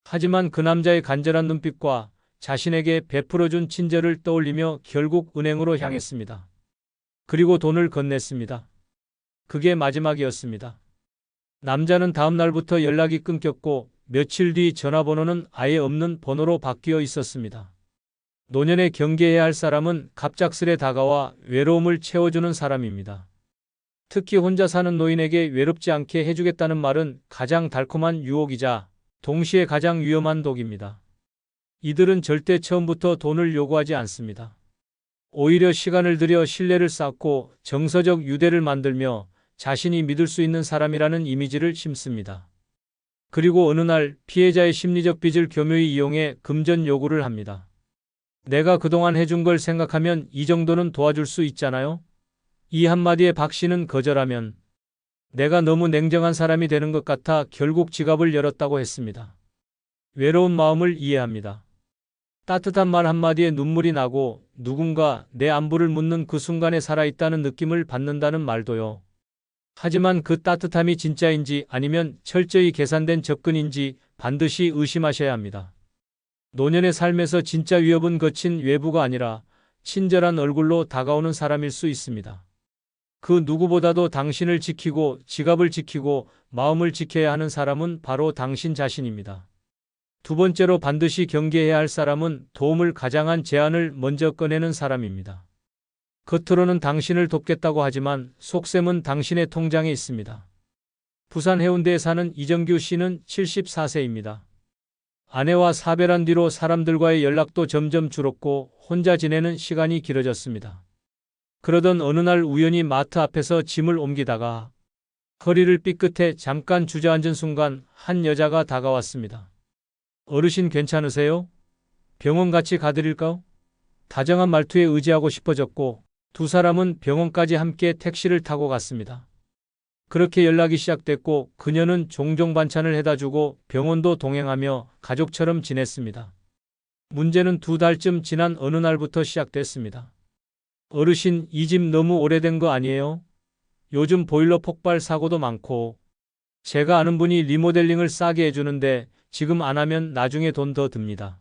하지만 그 남자의 간절한 눈빛과 자신에게 베풀어준 친절을 떠올리며 결국 은행으로 향했습니다. 그리고 돈을 건넸습니다. 그게 마지막이었습니다. 남자는 다음 날부터 연락이 끊겼고 며칠 뒤 전화번호는 아예 없는 번호로 바뀌어 있었습니다. 노년에 경계해야 할 사람은 갑작스레 다가와 외로움을 채워주는 사람입니다. 특히 혼자 사는 노인에게 외롭지 않게 해주겠다는 말은 가장 달콤한 유혹이자 동시에 가장 위험한 독입니다. 이들은 절대 처음부터 돈을 요구하지 않습니다. 오히려 시간을 들여 신뢰를 쌓고 정서적 유대를 만들며 자신이 믿을 수 있는 사람이라는 이미지를 심습니다. 그리고 어느 날 피해자의 심리적 빚을 교묘히 이용해 금전 요구를 합니다. 내가 그동안 해준 걸 생각하면 이 정도는 도와줄 수 있잖아요? 이 한마디에 박 씨는 거절하면 내가 너무 냉정한 사람이 되는 것 같아 결국 지갑을 열었다고 했습니다. 외로운 마음을 이해합니다. 따뜻한 말 한마디에 눈물이 나고 누군가 내 안부를 묻는 그 순간에 살아있다는 느낌을 받는다는 말도요. 하지만 그 따뜻함이 진짜인지 아니면 철저히 계산된 접근인지 반드시 의심하셔야 합니다. 노년의 삶에서 진짜 위협은 거친 외부가 아니라 친절한 얼굴로 다가오는 사람일 수 있습니다. 그 누구보다도 당신을 지키고 지갑을 지키고 마음을 지켜야 하는 사람은 바로 당신 자신입니다. 두 번째로 반드시 경계해야 할 사람은 도움을 가장한 제안을 먼저 꺼내는 사람입니다. 겉으로는 당신을 돕겠다고 하지만 속셈은 당신의 통장에 있습니다. 부산 해운대에 사는 이정규 씨는 74세입니다. 아내와 사별한 뒤로 사람들과의 연락도 점점 줄었고 혼자 지내는 시간이 길어졌습니다. 그러던 어느 날 우연히 마트 앞에서 짐을 옮기다가 허리를 삐끗해 잠깐 주저앉은 순간 한 여자가 다가왔습니다. 어르신 괜찮으세요? 병원 같이 가드릴까요? 다정한 말투에 의지하고 싶어졌고 두 사람은 병원까지 함께 택시를 타고 갔습니다. 그렇게 연락이 시작됐고 그녀는 종종 반찬을 해다주고 병원도 동행하며 가족처럼 지냈습니다. 문제는 두 달쯤 지난 어느 날부터 시작됐습니다. 어르신, 이 집 너무 오래된 거 아니에요? 요즘 보일러 폭발 사고도 많고 제가 아는 분이 리모델링을 싸게 해주는데 지금 안 하면 나중에 돈 더 듭니다.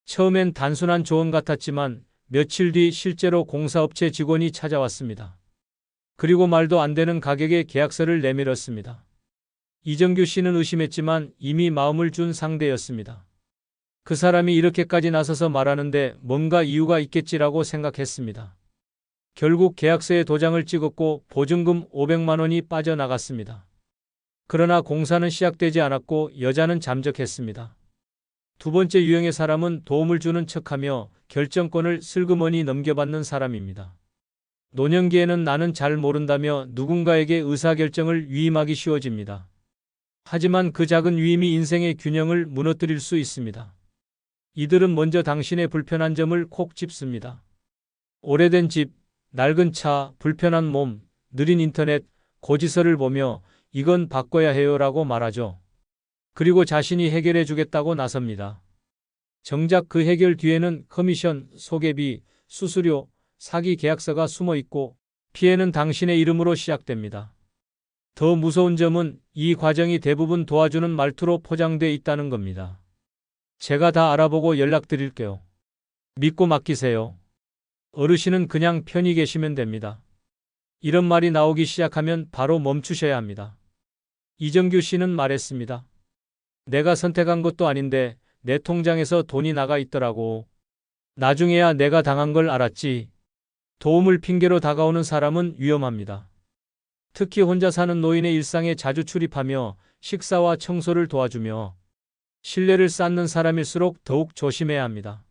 처음엔 단순한 조언 같았지만 며칠 뒤 실제로 공사업체 직원이 찾아왔습니다. 그리고 말도 안 되는 가격의 계약서를 내밀었습니다. 이정규 씨는 의심했지만 이미 마음을 준 상대였습니다. 그 사람이 이렇게까지 나서서 말하는데 뭔가 이유가 있겠지라고 생각했습니다. 결국 계약서에 도장을 찍었고 보증금 500만 원이 빠져나갔습니다. 그러나 공사는 시작되지 않았고 여자는 잠적했습니다. 두 번째 유형의 사람은 도움을 주는 척하며 결정권을 슬그머니 넘겨받는 사람입니다. 노년기에는 나는 잘 모른다며 누군가에게 의사결정을 위임하기 쉬워집니다. 하지만 그 작은 위임이 인생의 균형을 무너뜨릴 수 있습니다. 이들은 먼저 당신의 불편한 점을 콕 짚습니다. 오래된 집, 낡은 차, 불편한 몸, 느린 인터넷, 고지서를 보며 이건 바꿔야 해요라고 말하죠. 그리고 자신이 해결해 주겠다고 나섭니다. 정작 그 해결 뒤에는 커미션, 소개비, 수수료, 사기 계약서가 숨어 있고 피해는 당신의 이름으로 시작됩니다. 더 무서운 점은 이 과정이 대부분 도와주는 말투로 포장돼 있다는 겁니다. 제가 다 알아보고 연락드릴게요. 믿고 맡기세요. 어르신은 그냥 편히 계시면 됩니다. 이런 말이 나오기 시작하면 바로 멈추셔야 합니다. 이정규 씨는 말했습니다. 내가 선택한 것도 아닌데 내 통장에서 돈이 나가 있더라고. 나중에야 내가 당한 걸 알았지. 도움을 핑계로 다가오는 사람은 위험합니다. 특히 혼자 사는 노인의 일상에 자주 출입하며 식사와 청소를 도와주며 신뢰를 쌓는 사람일수록 더욱 조심해야 합니다.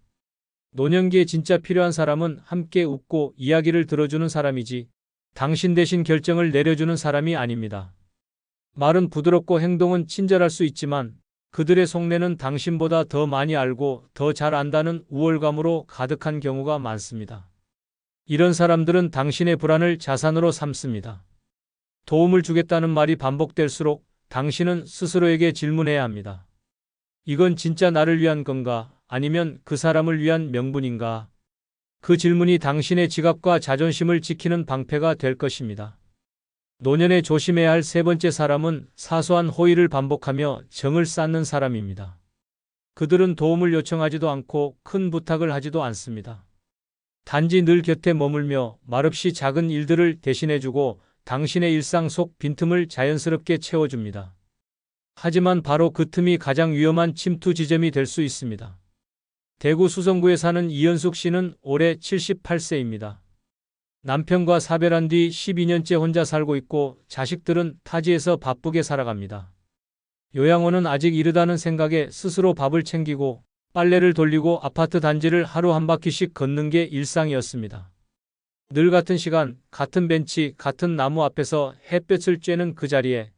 노년기에 진짜 필요한 사람은 함께 웃고 이야기를 들어주는 사람이지 당신 대신 결정을 내려주는 사람이 아닙니다. 말은 부드럽고 행동은 친절할 수 있지만 그들의 속내는 당신보다 더 많이 알고 더 잘 안다는 우월감으로 가득한 경우가 많습니다. 이런 사람들은 당신의 불안을 자산으로 삼습니다. 도움을 주겠다는 말이 반복될수록 당신은 스스로에게 질문해야 합니다. 이건 진짜 나를 위한 건가? 아니면 그 사람을 위한 명분인가? 그 질문이 당신의 지갑과 자존심을 지키는 방패가 될 것입니다. 노년에 조심해야 할 세 번째 사람은 사소한 호의를 반복하며 정을 쌓는 사람입니다. 그들은 도움을 요청하지도 않고 큰 부탁을 하지도 않습니다. 단지 늘 곁에 머물며 말없이 작은 일들을 대신해주고 당신의 일상 속 빈틈을 자연스럽게 채워줍니다. 하지만 바로 그 틈이 가장 위험한 침투 지점이 될 수 있습니다. 대구 수성구에 사는 이현숙 씨는 올해 78세입니다. 남편과 사별한 뒤 12년째 혼자 살고 있고 자식들은 타지에서 바쁘게 살아갑니다. 요양원은 아직 이르다는 생각에 스스로 밥을 챙기고 빨래를 돌리고 아파트 단지를 하루 한 바퀴씩 걷는 게 일상이었습니다. 늘 같은 시간, 같은 벤치, 같은 나무 앞에서 햇볕을 쬐는 그 자리에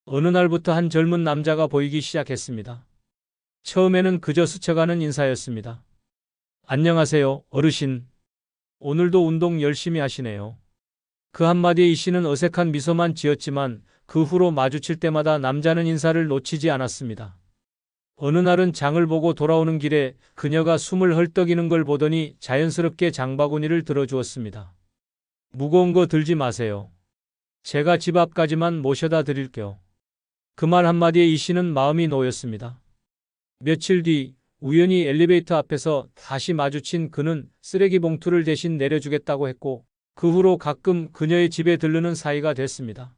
어느 날부터 한 젊은 남자가 보이기 시작했습니다. 처음에는 그저 스쳐가는 인사였습니다. 안녕하세요, 어르신. 오늘도 운동 열심히 하시네요. 그 한마디에 이 씨는 어색한 미소만 지었지만 그 후로 마주칠 때마다 남자는 인사를 놓치지 않았습니다. 어느 날은 장을 보고 돌아오는 길에 그녀가 숨을 헐떡이는 걸 보더니 자연스럽게 장바구니를 들어주었습니다. 무거운 거 들지 마세요. 제가 집 앞까지만 모셔다 드릴게요. 그 말 한마디에 이 씨는 마음이 놓였습니다. 며칠 뒤 우연히 엘리베이터 앞에서 다시 마주친 그는 쓰레기 봉투를 대신 내려주겠다고 했고 그 후로 가끔 그녀의 집에 들르는 사이가 됐습니다.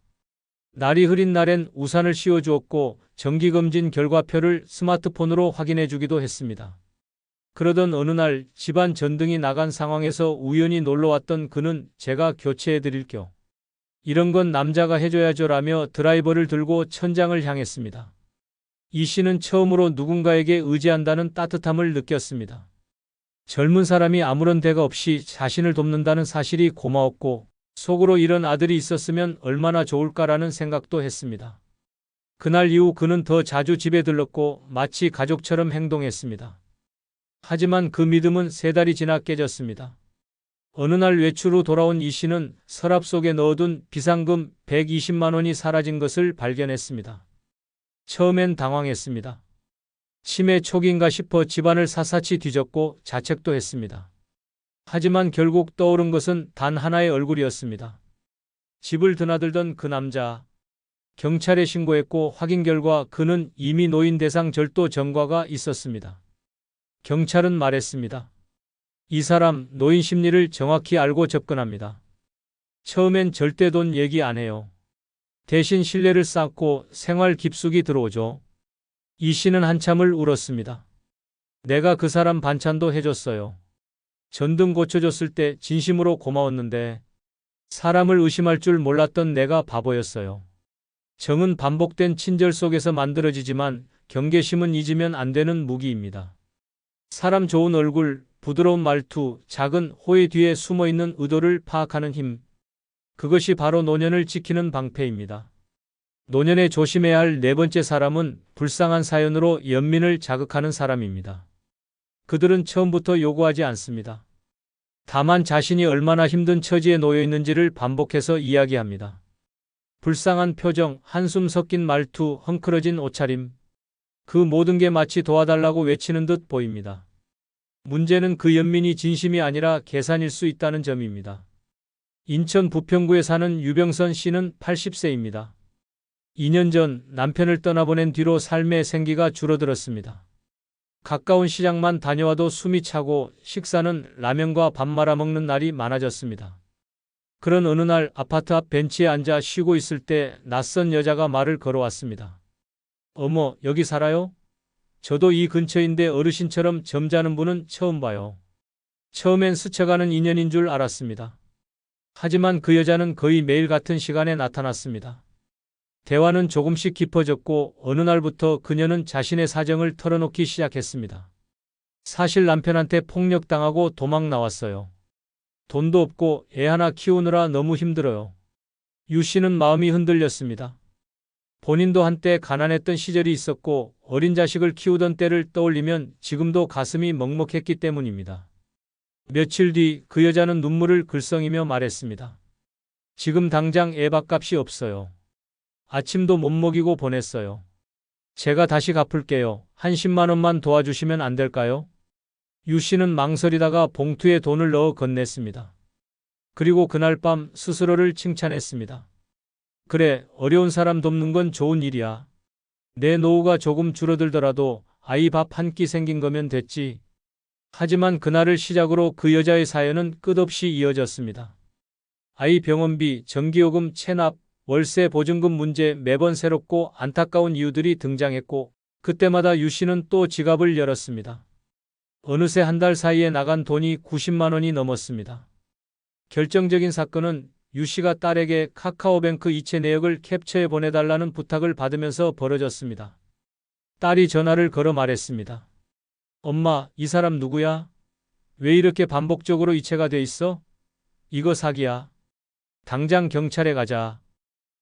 날이 흐린 날엔 우산을 씌워주었고 정기검진 결과표를 스마트폰으로 확인해주기도 했습니다. 그러던 어느 날 집안 전등이 나간 상황에서 우연히 놀러왔던 그는 제가 교체해드릴게요. 이런 건 남자가 해줘야죠라며 드라이버를 들고 천장을 향했습니다. 이 씨는 처음으로 누군가에게 의지한다는 따뜻함을 느꼈습니다. 젊은 사람이 아무런 대가 없이 자신을 돕는다는 사실이 고마웠고 속으로 이런 아들이 있었으면 얼마나 좋을까라는 생각도 했습니다. 그날 이후 그는 더 자주 집에 들렀고 마치 가족처럼 행동했습니다. 하지만 그 믿음은 3달이 지나 깨졌습니다. 어느 날 외출 후 돌아온 이 씨는 서랍 속에 넣어둔 비상금 120만 원이 사라진 것을 발견했습니다. 처음엔 당황했습니다. 치매 초기인가 싶어 집안을 샅샅이 뒤졌고 자책도 했습니다. 하지만 결국 떠오른 것은 단 하나의 얼굴이었습니다. 집을 드나들던 그 남자. 경찰에 신고했고 확인 결과 그는 이미 노인 대상 절도 전과가 있었습니다. 경찰은 말했습니다. 이 사람 노인 심리를 정확히 알고 접근합니다. 처음엔 절대 돈 얘기 안 해요. 대신 신뢰를 쌓고 생활 깊숙이 들어오죠. 이 씨는 한참을 울었습니다. 내가 그 사람 반찬도 해줬어요. 전등 고쳐줬을 때 진심으로 고마웠는데 사람을 의심할 줄 몰랐던 내가 바보였어요. 정은 반복된 친절 속에서 만들어지지만 경계심은 잊으면 안 되는 무기입니다. 사람 좋은 얼굴, 부드러운 말투, 작은 호의 뒤에 숨어있는 의도를 파악하는 힘. 그것이 바로 노년을 지키는 방패입니다. 노년에 조심해야 할 4번째 사람은 불쌍한 사연으로 연민을 자극하는 사람입니다. 그들은 처음부터 요구하지 않습니다. 다만 자신이 얼마나 힘든 처지에 놓여 있는지를 반복해서 이야기합니다. 불쌍한 표정, 한숨 섞인 말투, 헝클어진 옷차림. 그 모든 게 마치 도와달라고 외치는 듯 보입니다. 문제는 그 연민이 진심이 아니라 계산일 수 있다는 점입니다. 인천 부평구에 사는 유병선 씨는 80세입니다. 2년 전 남편을 떠나보낸 뒤로 삶의 생기가 줄어들었습니다. 가까운 시장만 다녀와도 숨이 차고 식사는 라면과 밥 말아 먹는 날이 많아졌습니다. 그런 어느 날 아파트 앞 벤치에 앉아 쉬고 있을 때 낯선 여자가 말을 걸어왔습니다. 어머, 여기 살아요? 저도 이 근처인데 어르신처럼 점잖은 분은 처음 봐요. 처음엔 스쳐가는 인연인 줄 알았습니다. 하지만 그 여자는 거의 매일 같은 시간에 나타났습니다. 대화는 조금씩 깊어졌고 어느 날부터 그녀는 자신의 사정을 털어놓기 시작했습니다. 사실 남편한테 폭력당하고 도망 나왔어요. 돈도 없고 애 하나 키우느라 너무 힘들어요. 유 씨는 마음이 흔들렸습니다. 본인도 한때 가난했던 시절이 있었고 어린 자식을 키우던 때를 떠올리면 지금도 가슴이 먹먹했기 때문입니다. 며칠 뒤 그 여자는 눈물을 글썽이며 말했습니다. 지금 당장 애 밥값이 없어요. 아침도 못 먹이고 보냈어요. 제가 다시 갚을게요. 한 10만 원만 도와주시면 안 될까요? 유 씨는 망설이다가 봉투에 돈을 넣어 건넸습니다. 그리고 그날 밤 스스로를 칭찬했습니다. 그래, 어려운 사람 돕는 건 좋은 일이야. 내 노후가 조금 줄어들더라도 아이 밥 한 끼 생긴 거면 됐지. 하지만 그날을 시작으로 그 여자의 사연은 끝없이 이어졌습니다. 아이 병원비, 전기요금, 체납, 월세 보증금 문제, 매번 새롭고 안타까운 이유들이 등장했고 그때마다 유 씨는 또 지갑을 열었습니다. 어느새 한 달 사이에 나간 돈이 90만 원이 넘었습니다. 결정적인 사건은 유 씨가 딸에게 카카오뱅크 이체 내역을 캡처해 보내달라는 부탁을 받으면서 벌어졌습니다. 딸이 전화를 걸어 말했습니다. 엄마, 이 사람 누구야? 왜 이렇게 반복적으로 이체가 돼 있어? 이거 사기야. 당장 경찰에 가자.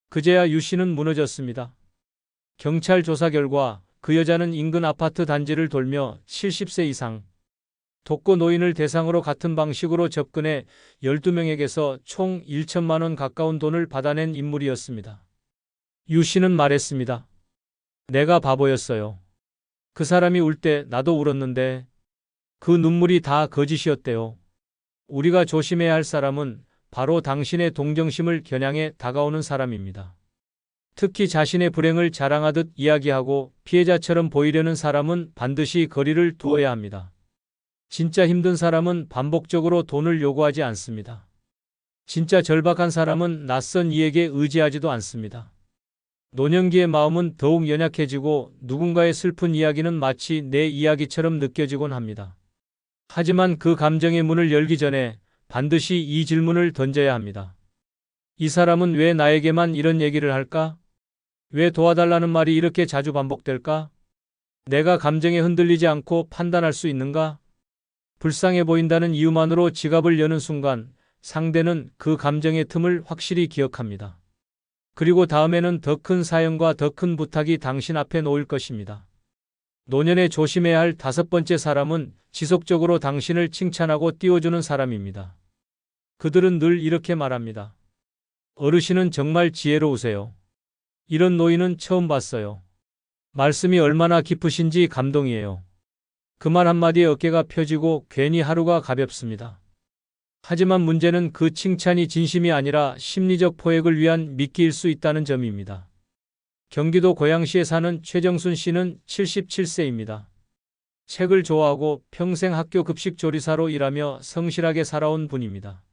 그제야 유 씨는 무너졌습니다. 경찰 조사 결과 그 여자는 인근 아파트 단지를 돌며 70세 이상 독거 노인을 대상으로 같은 방식으로 접근해 12명에게서 총 1천만 원 가까운 돈을 받아낸 인물이었습니다. 유 씨는 말했습니다. 내가 바보였어요. 그 사람이 울 때 나도 울었는데 그 눈물이 다 거짓이었대요. 우리가 조심해야 할 사람은 바로 당신의 동정심을 겨냥해 다가오는 사람입니다. 특히 자신의 불행을 자랑하듯 이야기하고 피해자처럼 보이려는 사람은 반드시 거리를 두어야 합니다. 진짜 힘든 사람은 반복적으로 돈을 요구하지 않습니다. 진짜 절박한 사람은 낯선 이에게 의지하지도 않습니다. 노년기의 마음은 더욱 연약해지고 누군가의 슬픈 이야기는 마치 내 이야기처럼 느껴지곤 합니다. 하지만 그 감정의 문을 열기 전에 반드시 이 질문을 던져야 합니다. 이 사람은 왜 나에게만 이런 얘기를 할까? 왜 도와달라는 말이 이렇게 자주 반복될까? 내가 감정에 흔들리지 않고 판단할 수 있는가? 불쌍해 보인다는 이유만으로 지갑을 여는 순간 상대는 그 감정의 틈을 확실히 기억합니다. 그리고 다음에는 더 큰 사연과 더 큰 부탁이 당신 앞에 놓일 것입니다. 노년에 조심해야 할 5번째 사람은 지속적으로 당신을 칭찬하고 띄워주는 사람입니다. 그들은 늘 이렇게 말합니다. 어르신은 정말 지혜로우세요. 이런 노인은 처음 봤어요. 말씀이 얼마나 깊으신지 감동이에요. 그 말 한마디에 어깨가 펴지고 괜히 하루가 가볍습니다. 하지만 문제는 그 칭찬이 진심이 아니라 심리적 포획을 위한 미끼일 수 있다는 점입니다. 경기도 고양시에 사는 최정순 씨는 77세입니다. 책을 좋아하고 평생 학교 급식 조리사로 일하며 성실하게 살아온 분입니다.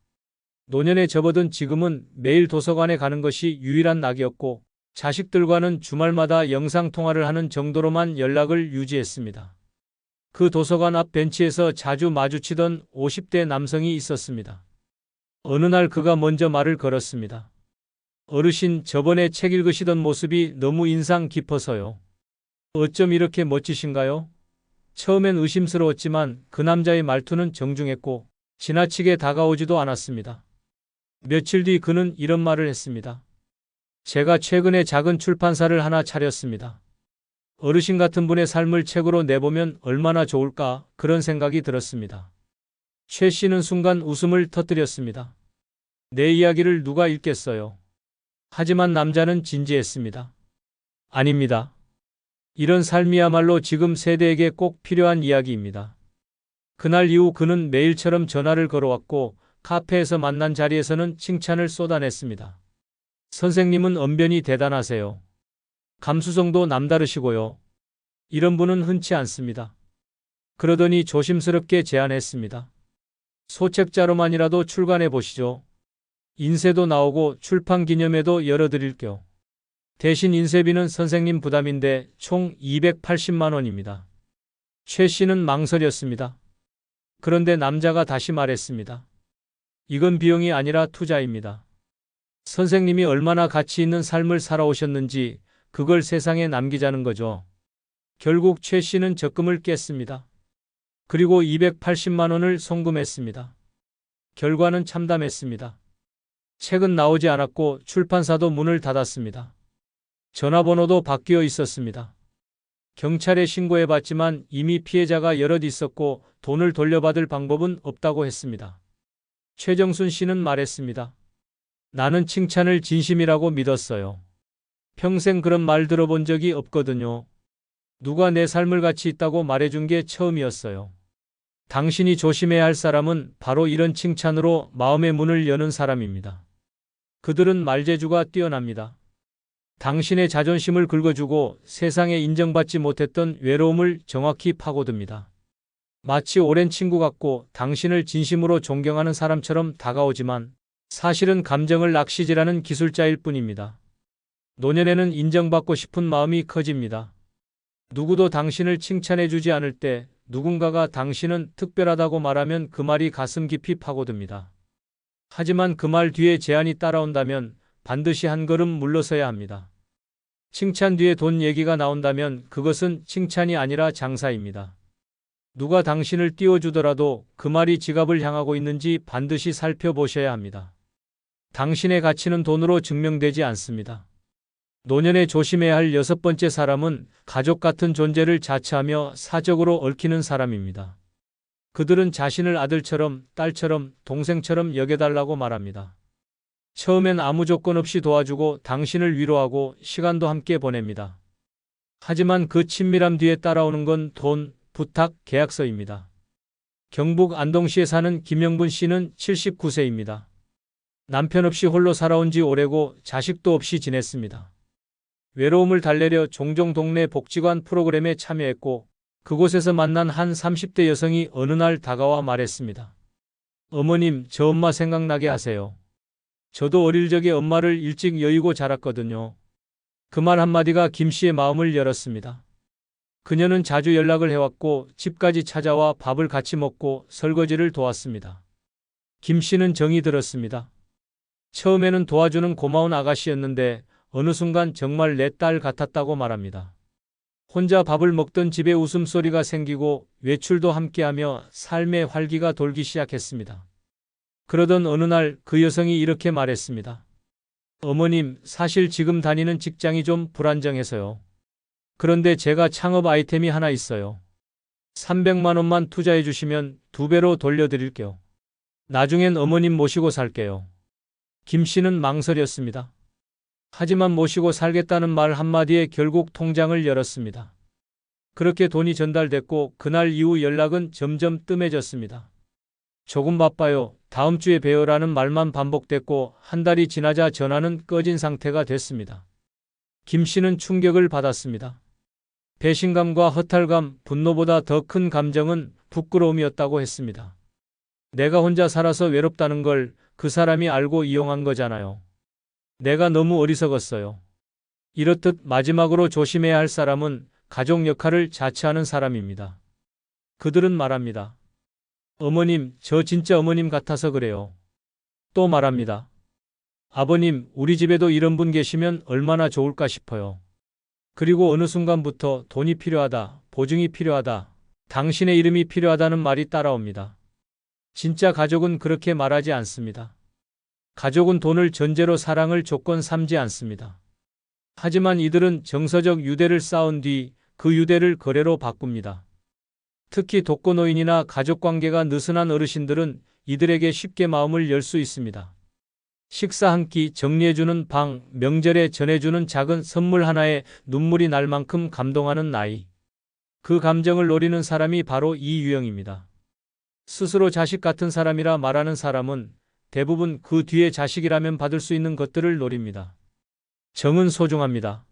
노년에 접어든 지금은 매일 도서관에 가는 것이 유일한 낙이었고 자식들과는 주말마다 영상통화를 하는 정도로만 연락을 유지했습니다. 그 도서관 앞 벤치에서 자주 마주치던 50대 남성이 있었습니다. 어느 날 그가 먼저 말을 걸었습니다. 어르신, 저번에 책 읽으시던 모습이 너무 인상 깊어서요. 어쩜 이렇게 멋지신가요? 처음엔 의심스러웠지만 그 남자의 말투는 정중했고 지나치게 다가오지도 않았습니다. 며칠 뒤 그는 이런 말을 했습니다. 제가 최근에 작은 출판사를 하나 차렸습니다. 어르신 같은 분의 삶을 책으로 내보면 얼마나 좋을까 그런 생각이 들었습니다. 최 씨는 순간 웃음을 터뜨렸습니다. 내 이야기를 누가 읽겠어요? 하지만 남자는 진지했습니다. 아닙니다. 이런 삶이야말로 지금 세대에게 꼭 필요한 이야기입니다. 그날 이후 그는 매일처럼 전화를 걸어왔고 카페에서 만난 자리에서는 칭찬을 쏟아냈습니다. 선생님은 언변이 대단하세요. 감수성도 남다르시고요. 이런 분은 흔치 않습니다. 그러더니 조심스럽게 제안했습니다. 소책자로만이라도 출간해 보시죠. 인쇄도 나오고 출판 기념회도 열어드릴게요. 대신 인쇄비는 선생님 부담인데 총 280만 원입니다. 최 씨는 망설였습니다. 그런데 남자가 다시 말했습니다. 이건 비용이 아니라 투자입니다. 선생님이 얼마나 가치 있는 삶을 살아오셨는지 그걸 세상에 남기자는 거죠. 결국 최 씨는 적금을 깼습니다. 그리고 280만 원을 송금했습니다. 결과는 참담했습니다. 책은 나오지 않았고 출판사도 문을 닫았습니다. 전화번호도 바뀌어 있었습니다. 경찰에 신고해봤지만 이미 피해자가 여럿 있었고 돈을 돌려받을 방법은 없다고 했습니다. 최정순 씨는 말했습니다. 나는 칭찬을 진심이라고 믿었어요. 평생 그런 말 들어본 적이 없거든요. 누가 내 삶을 가치 있다고 말해준 게 처음이었어요. 당신이 조심해야 할 사람은 바로 이런 칭찬으로 마음의 문을 여는 사람입니다. 그들은 말재주가 뛰어납니다. 당신의 자존심을 긁어주고 세상에 인정받지 못했던 외로움을 정확히 파고듭니다. 마치 오랜 친구 같고 당신을 진심으로 존경하는 사람처럼 다가오지만 사실은 감정을 낚시질하는 기술자일 뿐입니다. 노년에는 인정받고 싶은 마음이 커집니다. 누구도 당신을 칭찬해주지 않을 때 누군가가 당신은 특별하다고 말하면 그 말이 가슴 깊이 파고듭니다. 하지만 그 말 뒤에 제한이 따라온다면 반드시 한 걸음 물러서야 합니다. 칭찬 뒤에 돈 얘기가 나온다면 그것은 칭찬이 아니라 장사입니다. 누가 당신을 띄워주더라도 그 말이 지갑을 향하고 있는지 반드시 살펴보셔야 합니다. 당신의 가치는 돈으로 증명되지 않습니다. 노년에 조심해야 할 6번째 사람은 가족 같은 존재를 자처하며 사적으로 얽히는 사람입니다. 그들은 자신을 아들처럼, 딸처럼, 동생처럼 여겨달라고 말합니다. 처음엔 아무 조건 없이 도와주고 당신을 위로하고 시간도 함께 보냅니다. 하지만 그 친밀함 뒤에 따라오는 건 돈, 부탁, 계약서입니다. 경북 안동시에 사는 김영분 씨는 79세입니다. 남편 없이 홀로 살아온 지 오래고 자식도 없이 지냈습니다. 외로움을 달래려 종종 동네 복지관 프로그램에 참여했고 그곳에서 만난 한 30대 여성이 어느 날 다가와 말했습니다. 어머님, 저 엄마 생각나게 하세요. 저도 어릴 적에 엄마를 일찍 여의고 자랐거든요. 그 말 한마디가 김 씨의 마음을 열었습니다. 그녀는 자주 연락을 해왔고 집까지 찾아와 밥을 같이 먹고 설거지를 도왔습니다. 김 씨는 정이 들었습니다. 처음에는 도와주는 고마운 아가씨였는데 어느 순간 정말 내 딸 같았다고 말합니다. 혼자 밥을 먹던 집에 웃음소리가 생기고 외출도 함께하며 삶의 활기가 돌기 시작했습니다. 그러던 어느 날 그 여성이 이렇게 말했습니다. 어머님, 사실 지금 다니는 직장이 좀 불안정해서요. 그런데 제가 창업 아이템이 하나 있어요. 300만 원만 투자해 주시면 2배로 돌려드릴게요. 나중엔 어머님 모시고 살게요. 김 씨는 망설였습니다. 하지만 모시고 살겠다는 말 한마디에 결국 통장을 열었습니다. 그렇게 돈이 전달됐고 그날 이후 연락은 점점 뜸해졌습니다. 조금 바빠요. 다음 주에 봬요라는 말만 반복됐고 한 달이 지나자 전화는 꺼진 상태가 됐습니다. 김 씨는 충격을 받았습니다. 배신감과 허탈감, 분노보다 더 큰 감정은 부끄러움이었다고 했습니다. 내가 혼자 살아서 외롭다는 걸 그 사람이 알고 이용한 거잖아요. 내가 너무 어리석었어요. 이렇듯 마지막으로 조심해야 할 사람은 가족 역할을 자처하는 사람입니다. 그들은 말합니다. 어머님, 저 진짜 어머님 같아서 그래요. 또 말합니다. 아버님, 우리 집에도 이런 분 계시면 얼마나 좋을까 싶어요. 그리고 어느 순간부터 돈이 필요하다, 보증이 필요하다, 당신의 이름이 필요하다는 말이 따라옵니다. 진짜 가족은 그렇게 말하지 않습니다. 가족은 돈을 전제로 사랑을 조건 삼지 않습니다. 하지만 이들은 정서적 유대를 쌓은 뒤 그 유대를 거래로 바꿉니다. 특히 독거노인이나 가족관계가 느슨한 어르신들은 이들에게 쉽게 마음을 열 수 있습니다. 식사 한 끼, 정리해주는 방, 명절에 전해주는 작은 선물 하나에 눈물이 날 만큼 감동하는 나이. 그 감정을 노리는 사람이 바로 이 유형입니다. 스스로 자식 같은 사람이라 말하는 사람은 대부분 그 뒤에 자식이라면 받을 수 있는 것들을 노립니다. 정은 소중합니다.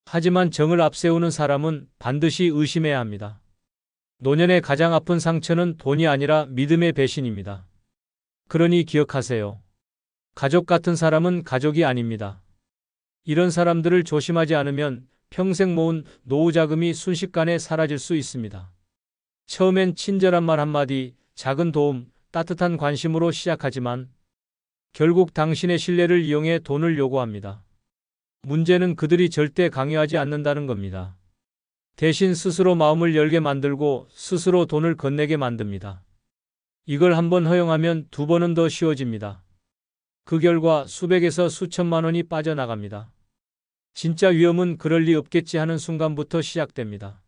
하지만 정을 앞세우는 사람은 반드시 의심해야 합니다. 노년의 가장 아픈 상처는 돈이 아니라 믿음의 배신입니다. 그러니 기억하세요. 가족 같은 사람은 가족이 아닙니다. 이런 사람들을 조심하지 않으면 평생 모은 노후 자금이 순식간에 사라질 수 있습니다. 처음엔 친절한 말 한마디, 작은 도움, 따뜻한 관심으로 시작하지만 결국 당신의 신뢰를 이용해 돈을 요구합니다. 문제는 그들이 절대 강요하지 않는다는 겁니다. 대신 스스로 마음을 열게 만들고 스스로 돈을 건네게 만듭니다. 이걸 한번 허용하면 두 번은 더 쉬워집니다. 그 결과 수백에서 수천만 원이 빠져나갑니다. 진짜 위험은 그럴 리 없겠지 하는 순간부터 시작됩니다.